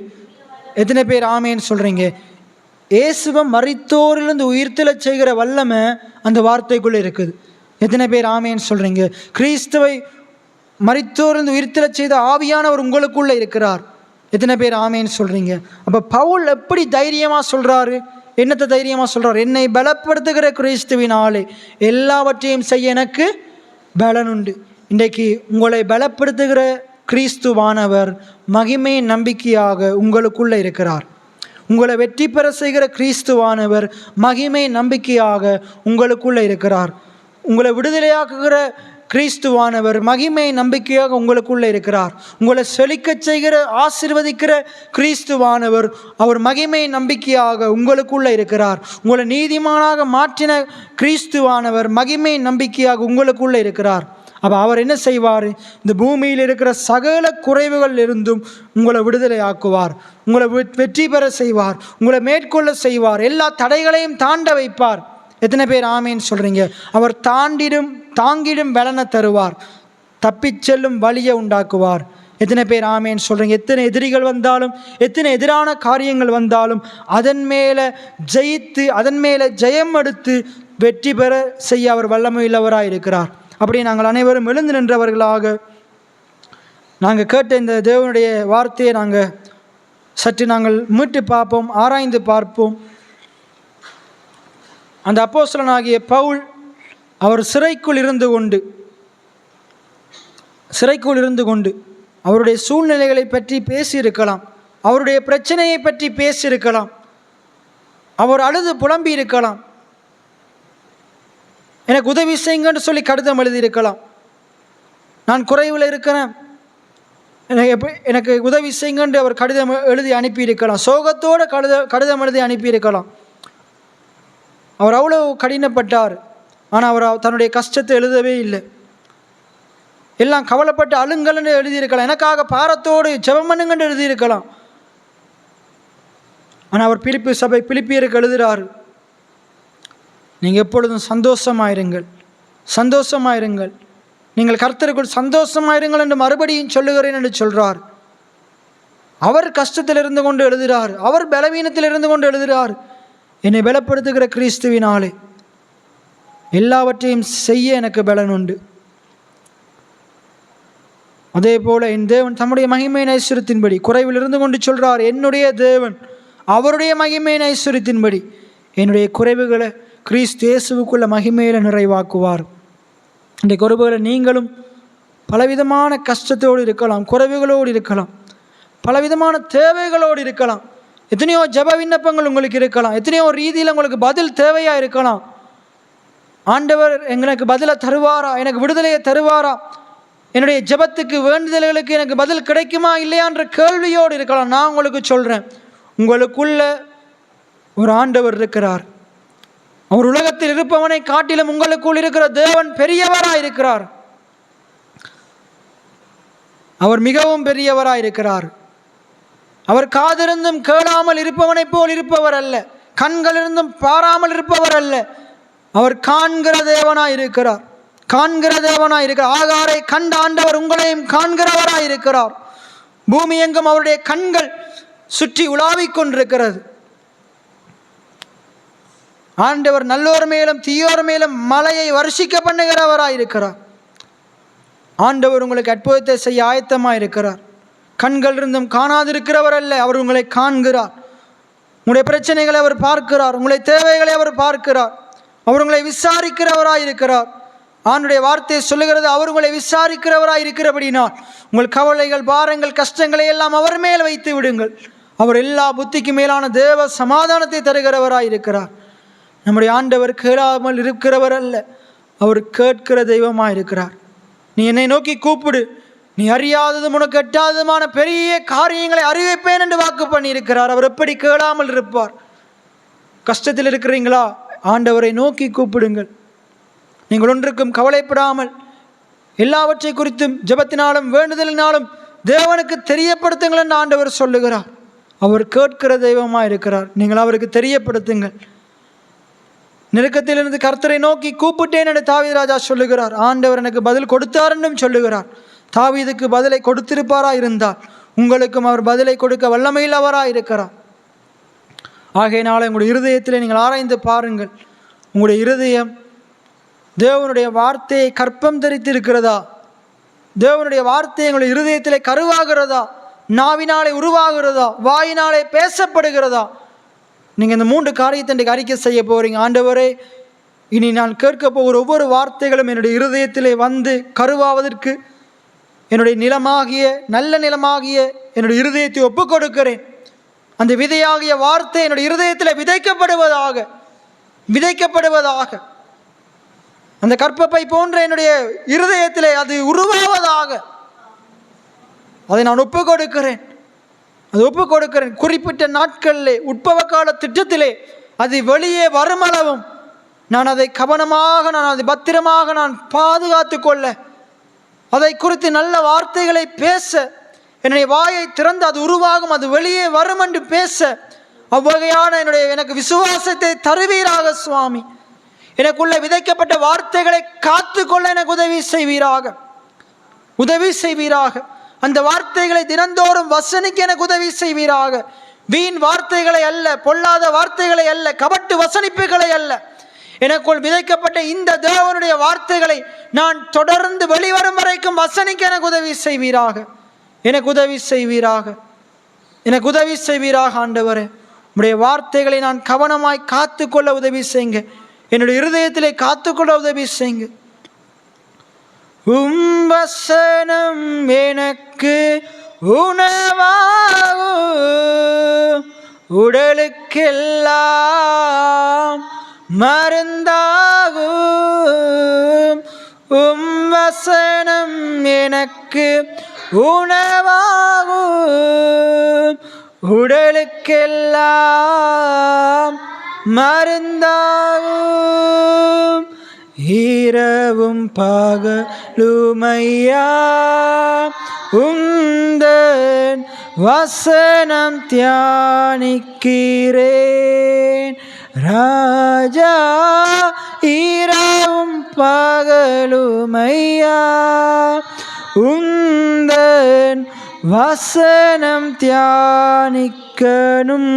எத்தனை பேர் ஆமேன்னு சொல்கிறீங்க? இயேசுவை மரித்தோரிலிருந்து உயிர்த்தெழச் செய்கிற வல்லமை அந்த வார்த்தைக்குள்ளே இருக்குது. எத்தனை பேர் ஆமேன்னு சொல்கிறீங்க? கிறிஸ்துவை மரித்தோரிலிருந்து உயிர்த்தெழச் செய்த ஆவியானவர் உங்களுக்குள்ளே இருக்கிறார். எத்தனை பேர் ஆமேன்னு சொல்கிறீங்க? அப்போ பவுல் எப்படி தைரியமாக சொல்கிறாரு? என்னத்தை தைரியமாக சொல்கிறார்? என்னை பலப்படுத்துகிற கிறிஸ்துவினாலே எல்லாவற்றையும் செய்ய எனக்கு பலன் உண்டு. இன்றைக்கு உங்களை பலப்படுத்துகிற கிறிஸ்துவானவர் மகிமை நம்பிக்கையாக உங்களுக்குள்ளே இருக்கிறார். உங்களை வெற்றி பெற செய்கிற கிறிஸ்துவானவர் மகிமை நம்பிக்கையாக உங்களுக்குள்ளே இருக்கிறார். உங்களை விடுதலையாக்குகிற கிறிஸ்துவானவர் மகிமை நம்பிக்கையாக உங்களுக்குள்ளே இருக்கிறார். உங்களை செழிக்கச் செய்கிற ஆசீர்வதிக்கிற கிறிஸ்துவானவர் அவர் மகிமை நம்பிக்கையாக உங்களுக்குள்ளே இருக்கிறார். உங்களை நீதிமானாக மாற்றின கிறிஸ்துவானவர் மகிமை நம்பிக்கையாக உங்களுக்குள்ளே இருக்கிறார். அப்போ அவர் என்ன செய்வார்? இந்த பூமியில் இருக்கிற சகல குறைவுகள் இருந்தும் உங்களை விடுதலை ஆக்குவார். உங்களை வெற்றி பெற செய்வார். உங்களை மேற்கொள்ள செய்வார். எல்லா தடைகளையும் தாண்ட வைப்பார். எத்தனை பேர் ஆமேன்னு சொல்கிறீங்க? அவர் தாங்கிடும் பலனை தருவார். தப்பிச் செல்லும் வழியை உண்டாக்குவார். எத்தனை பேர் ஆமேன்னு சொல்கிறீங்க? எத்தனை எதிரிகள் வந்தாலும், எத்தனை எதிரான காரியங்கள் வந்தாலும் அதன் மேலே ஜெயித்து, அதன் மேலே ஜெயம் எடுத்து வெற்றி பெற செய்ய அவர் வல்லமையுள்ளவராக இருக்கிறார். அப்படி நாங்கள் அனைவரும் எழுந்து நின்றவர்களாக நாங்கள் கேட்ட இந்த தேவனுடைய வார்த்தையை நாங்கள் சற்று நாங்கள் மீட்டு பார்ப்போம், ஆராய்ந்து பார்ப்போம். அந்த அப்போஸ்தலனாகிய பவுல் அவர் சிறைக்குள் இருந்து கொண்டு அவருடைய சூழ்நிலைகளை பற்றி பேசியிருக்கலாம், அவருடைய பிரச்சனையை பற்றி பேசியிருக்கலாம், அவர் அழுது புலம்பி இருக்கலாம், எனக்கு உதவி செய்யுங்கன்னு சொல்லி கடிதம் எழுதியிருக்கலாம், நான் குறைவில் இருக்கிறேன் எனக்கு உதவி செய்யுங்கன்று அவர் கடிதம் எழுதி அனுப்பியிருக்கலாம், சோகத்தோடு கடிதம் எழுதி அனுப்பியிருக்கலாம். அவர் அவ்வளோ கடினப்பட்டார். ஆனால் அவர் தன்னுடைய கஷ்டத்தை எழுதவே இல்லை. எல்லாம் கவலைப்பட்டு அழுங்கள்னு எழுதியிருக்கலாம், எனக்காக பாரத்தோடு ஜெபம் பண்ணுங்கன்னு எழுதியிருக்கலாம். ஆனால் அவர் பிலிப்பியருக்கு எழுதுகிறார், நீங்கள் எப்பொழுதும் சந்தோஷமாயிருங்கள், நீங்கள் கர்த்தருக்குள் சந்தோஷமாயிருங்கள் என்று மறுபடியும் சொல்லுகிறேன் என்று சொல்கிறார். அவர் கஷ்டத்தில் இருந்து கொண்டு எழுதுகிறார், அவர் பலவீனத்தில் இருந்து கொண்டு எழுதுகிறார். என்னை பலப்படுத்துகிற கிறிஸ்துவினாலே எல்லாவற்றையும் செய்ய எனக்கு பலன் உண்டு. அதே போல என் தேவன் தம்முடைய மகிமையின் ஐஸ்வரியத்தின்படி குறைவில் இருந்து கொண்டு சொல்கிறார், என்னுடைய தேவன் அவருடைய மகிமையின் ஐஸ்வரியத்தின்படி என்னுடைய குறைவுகளை கிறிஸ்து இயேசுவுக்குள்ள மகிமையில் நிறைவாக்குவார். இந்த குறைவுகளை நீங்களும் பலவிதமான கஷ்டத்தோடு இருக்கலாம், குறைவுகளோடு இருக்கலாம், பலவிதமான தேவைகளோடு இருக்கலாம், எத்தனையோ ஜெப விண்ணப்பங்கள் உங்களுக்கு இருக்கலாம், எத்தனையோ ரீதியில் உங்களுக்கு பதில் தேவையாக இருக்கலாம். ஆண்டவர் எனக்கு பதிலை தருவாரா, எனக்கு விடுதலையை தருவாரா, என்னுடைய ஜெபத்துக்கு வேண்டுதல்களுக்கு எனக்கு பதில் கிடைக்குமா இல்லையான்ற கேள்வியோடு இருக்கலாம். நான் உங்களுக்கு சொல்கிறேன், உங்களுக்குள்ள ஒரு ஆண்டவர் இருக்கிறார். அவர் உலகத்தில் இருப்பவனை காட்டிலும் உங்களுக்குள் இருக்கிற தேவன் பெரியவராய் இருக்கிறார். அவர் மிகவும் பெரியவராய் இருக்கிறார். அவர் காதிருந்தும் கேளாமல் இருப்பவனை போல் இருப்பவர் அல்ல, கண்களிருந்தும் பாராமல் இருப்பவர் அல்ல. அவர் காண்கிற தேவனாய் இருக்கிறார். ஆகாரை கண்ட ஆண்டவர் உங்களையும் காண்கிறவராய் இருக்கிறார். பூமி எங்கும் அவருடைய கண்கள் சுற்றி உலாவிக் கொண்டிருக்கிறது. ஆண்டவர் நல்லோர் மேலும் தீயோர் மேலும் மலையை வருஷிக்க பண்ணுகிறவராய் இருக்கிறார். ஆண்டவர் உங்களுக்கு அற்புதத்தை செய்ய ஆயத்தமாக இருக்கிறார். கண்கள் இருந்தும் காணாதிருக்கிறவர் அல்ல, அவர் உங்களை காண்கிறார். உங்களுடைய பிரச்சனைகளை அவர் பார்க்கிறார், உங்களுடைய தேவைகளை அவர் பார்க்கிறார். அவர் உங்களை விசாரிக்கிறவராய் இருக்கிறார். ஆண்டுடைய வார்த்தையை சொல்லுகிறது, அவர் உங்களை விசாரிக்கிறவராய் இருக்கிறபடினால் உங்கள் கவலைகள், பாரங்கள், கஷ்டங்களை எல்லாம் அவர் மேல் வைத்து விடுங்கள். அவர் எல்லா புத்திக்கு மேலான தேவ சமாதானத்தை தருகிறவராய் இருக்கிறார். நம்முடைய ஆண்டவர் கேளாமல் இருக்கிறவர் அல்ல, அவர் கேட்கிற தெய்வமாக இருக்கிறார். நீ என்னை நோக்கி கூப்பிடு, நீ அறியாததும் உனக்கு எட்டாததுமான பெரிய காரியங்களை அறிவிப்பேன் என்று வாக்கு பண்ணி இருக்கிறார். அவர் எப்படி கேளாமல் இருப்பார்? கஷ்டத்தில் இருக்கிறீங்களா? ஆண்டவரை நோக்கி கூப்பிடுங்கள். நீங்கள் ஒன்றுக்கும் கவலைப்படாமல் எல்லாவற்றை குறித்தும் ஜெபத்தினாலும் வேண்டுதலினாலும் தேவனுக்கு தெரியப்படுத்துங்கள் என்று ஆண்டவர் சொல்லுகிறார். அவர் கேட்கிற தெய்வமாக இருக்கிறார். நீங்கள் அவருக்கு தெரியப்படுத்துங்கள். நெருக்கத்திலிருந்து கர்த்தரை நோக்கி கூப்பிட்டேன் என்று தாவீது ராஜா சொல்லுகிறார். ஆண்டவர் எனக்கு பதில் கொடுத்தார் என்றும் சொல்லுகிறார். தாவீதுக்கு பதிலை கொடுத்திருப்பாரா இருந்தால் உங்களுக்கும் அவர் பதிலை கொடுக்க வல்லமையில்லவராக இருக்கிறார். ஆகையினால உங்களுடைய இருதயத்தில் நீங்கள் ஆராய்ந்து பாருங்கள். உங்களுடைய இருதயம் தேவனுடைய வார்த்தையை கற்பம் தரித்து இருக்கிறதா? தேவனுடைய வார்த்தை உங்களுடைய இருதயத்திலே கருவாகிறதா? நாவினாலே உருவாகிறதா? வாயினாலே பேசப்படுகிறதா? நீங்கள் இந்த 3 காரியத்தை இன்றைக்கு அறிக்கை செய்ய போகிறீங்க. ஆண்டவரே, இனி நான் கேட்க போகிற ஒவ்வொரு வார்த்தைகளும் என்னுடைய இருதயத்திலே வந்து கருவாவதற்கு என்னுடைய நல்ல நிலமாகிய என்னுடைய இருதயத்தை ஒப்புக் கொடுக்கிறேன். அந்த விதையாகிய வார்த்தை என்னுடைய இருதயத்தில் விதைக்கப்படுவதாக அந்த கற்பப்பை போன்ற என்னுடைய இருதயத்திலே அது உருவாவதாக அதை நான் ஒப்புக் கொடுக்கிறேன். குறிப்பிட்ட நாட்களிலே, உட்பவ கால திட்டத்திலே அது வெளியே வருமளவும் நான் அதை கவனமாக, அதை பத்திரமாக நான் பாதுகாத்து கொள்ள, அதை குறித்து நல்ல வார்த்தைகளை பேச, என்னுடைய வாயை திறந்து அது உருவாகும், அது வெளியே வரும் என்று பேச அவ்வகையான எனக்கு விசுவாசத்தை தருவீராக சுவாமி. எனக்குள்ள விதைக்கப்பட்ட வார்த்தைகளை காத்து கொள்ள எனக்கு உதவி செய்வீராக. உதவி செய்வீராக. அந்த வார்த்தைகளை தினந்தோறும் வசனிக்க எனக்கு உதவி செய்வீராக. வீண் வார்த்தைகளை அல்ல, பொல்லாத வார்த்தைகளை அல்ல, கபட்டு வசனிப்புகளை அல்ல, எனக்குள் விதைக்கப்பட்ட இந்த தேவனுடைய வார்த்தைகளை நான் தொடர்ந்து வெளிவரும் வரைக்கும் வசனிக்க எனக்கு உதவி செய்வீராக. எனக்கு உதவி செய்வீராக. எனக்கு உதவி செய்வீராக ஆண்டவரே. உம்முடைய வார்த்தைகளை நான் கவனமாய் காத்துக்கொள்ள உதவி செய்யுங்க. என்னுடைய இருதயத்திலே காத்துக்கொள்ள உதவி செய்யுங்க. வசனம் எனக்கு உணவாகும், உடலுக்கெல்லாம் மருந்தாகும். வசனம் எனக்கு உணவாகும், உடலுக்கெல்லாம் மருந்தாகும். இரவும் பகலுமையா உந்தன் வசனம் தியானிக்கிறேன் ராஜா. இரவும் பகலுமையா உந்தன் வசனம் தியானிக்கணும்.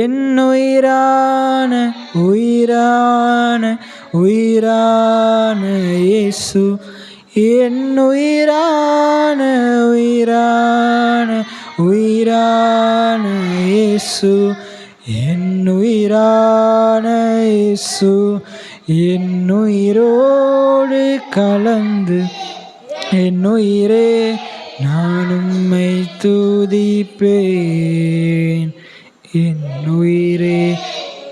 என்னுயிரான உயிரான உயிரான இயேசு, என்னுயிரான உயிரான உயிரான இயேசு, என்னுயிரான இயேசு, என்னுயிரோடு கலந்து என்னுயிரே நான் உம்மை துதிப்பேன். என்னுயிரே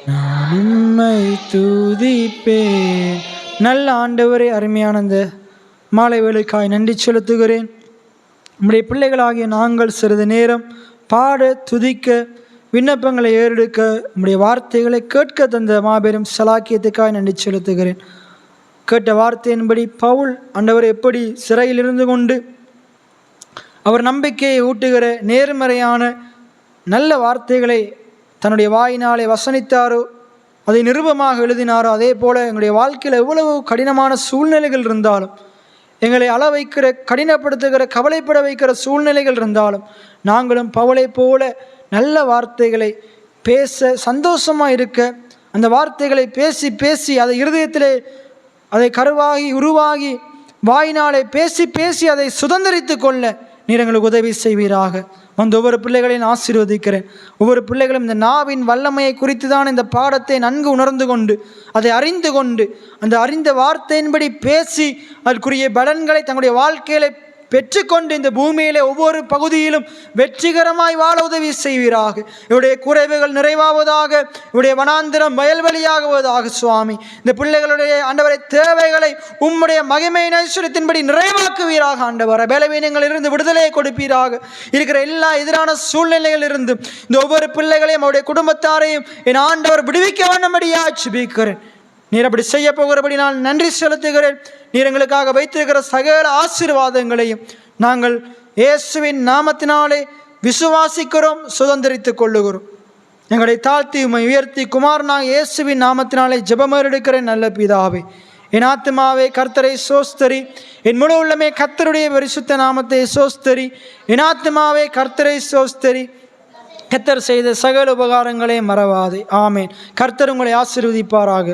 நான் உம்மை துதிப்பேன். நல்ல ஆண்டவரே, அருமையான இந்த மாலை வேளைக்காய் நன்றி செலுத்துகிறேன். உம்முடைய பிள்ளைகளாகிய நாங்கள் சிறிது நேரம் பாட, துதிக்க, விண்ணப்பங்களை ஏறெடுக்க, உம்முடைய வார்த்தைகளை கேட்க தந்த மாபெரும் சலாக்கியத்துக்காய் நன்றி செலுத்துகிறேன். கேட்ட வார்த்தையின்படி பவுல் ஆண்டவர் எப்படி சிறையில் இருந்து கொண்டு அவர் நம்பிக்கையை ஊட்டுகிற நேர்மறையான நல்ல வார்த்தைகளை தன்னுடைய வாயினாலே வசனித்தாரோ, அதை நிருபமாக எழுதினாரோ, அதே போல் எங்களுடைய வாழ்க்கையில் எவ்வளவு கடினமான சூழ்நிலைகள் இருந்தாலும், எங்களை அள வைக்கிற, கடினப்படுத்துகிற, கவலைப்பட வைக்கிற சூழ்நிலைகள் இருந்தாலும், நாங்களும் பவுலை போல நல்ல வார்த்தைகளை பேச, சந்தோஷமாக இருக்க, அந்த வார்த்தைகளை பேசி பேசி அதை இருதயத்திலே அதை கருவாகி உருவாகி வாயினாலே பேசி பேசி அதை சுதந்திரித்து கொள்ள நீர் எங்களுக்கு உதவி செய்வீராக. வந்து ஒவ்வொரு பிள்ளைகளையும் ஆசீர்வதிக்கிறேன். ஒவ்வொரு பிள்ளைகளும் இந்த நாவின் வல்லமையை குறித்து தான் இந்த பாடத்தை நன்கு உணர்ந்து கொண்டு, அதை அறிந்து கொண்டு, அந்த அறிந்த வார்த்தையின்படி பேசி அதற்குரிய பலன்களை தங்களுடைய வாழ்க்கையில பெற்றுக்கொண்டு இந்த பூமியிலே ஒவ்வொரு பகுதியிலும் வெற்றிகரமாய் வாழ உதவி செய்வீராக. இவருடைய குறைவுகள் நிறைவாவதாக, இவருடைய வனாந்திரம் வயல்வெளியாகுவதாக. சுவாமி, இந்த பிள்ளைகளுடைய ஆண்டவரை தேவைகளை உம்முடைய மகிமையின் ஐஸ்வரியத்தின்படி நிறைவாக்குவீராக. ஆண்டவரை பலவீனங்களிலிருந்து விடுதலையை கொடுப்பீராக. இருக்கிற எல்லா எதிரான சூழ்நிலைகளிலிருந்து இந்த ஒவ்வொரு பிள்ளைகளையும் அவருடைய குடும்பத்தாரையும் என் ஆண்டவர் விடுவிக்க வேண்டும்படியா ஜெபிக்கிறேன். நீர் அப்படி செய்ய போகிறபடி நான் நன்றி செலுத்துகிறேன். நீர் எங்களுக்காக வைத்திருக்கிற சகல ஆசீர்வாதங்களையும் நாங்கள் இயேசுவின் நாமத்தினாலே விசுவாசிக்கிறோம், சுதந்திரித்துக் கொள்ளுகிறோம். எங்களை தாழ்த்தி உம்மை உயர்த்தி குமாரனாக இயேசுவின் நாமத்தினாலே ஜெபமேறெடுக்கிறேன் நல்ல பிதாவே. என் ஆத்துமாவே கர்த்தரை சோஸ்தரி, என் முழு உள்ளமே கர்த்தருடைய பரிசுத்த நாமத்தை சோஸ்தரி. என் ஆத்துமாவே கர்த்தரை சோஸ்தரி, கர்த்தர் செய்த சகல உபகாரங்களே மறவாதே. ஆமேன். கர்த்தர் உங்களை ஆசீர்வதிப்பாராக.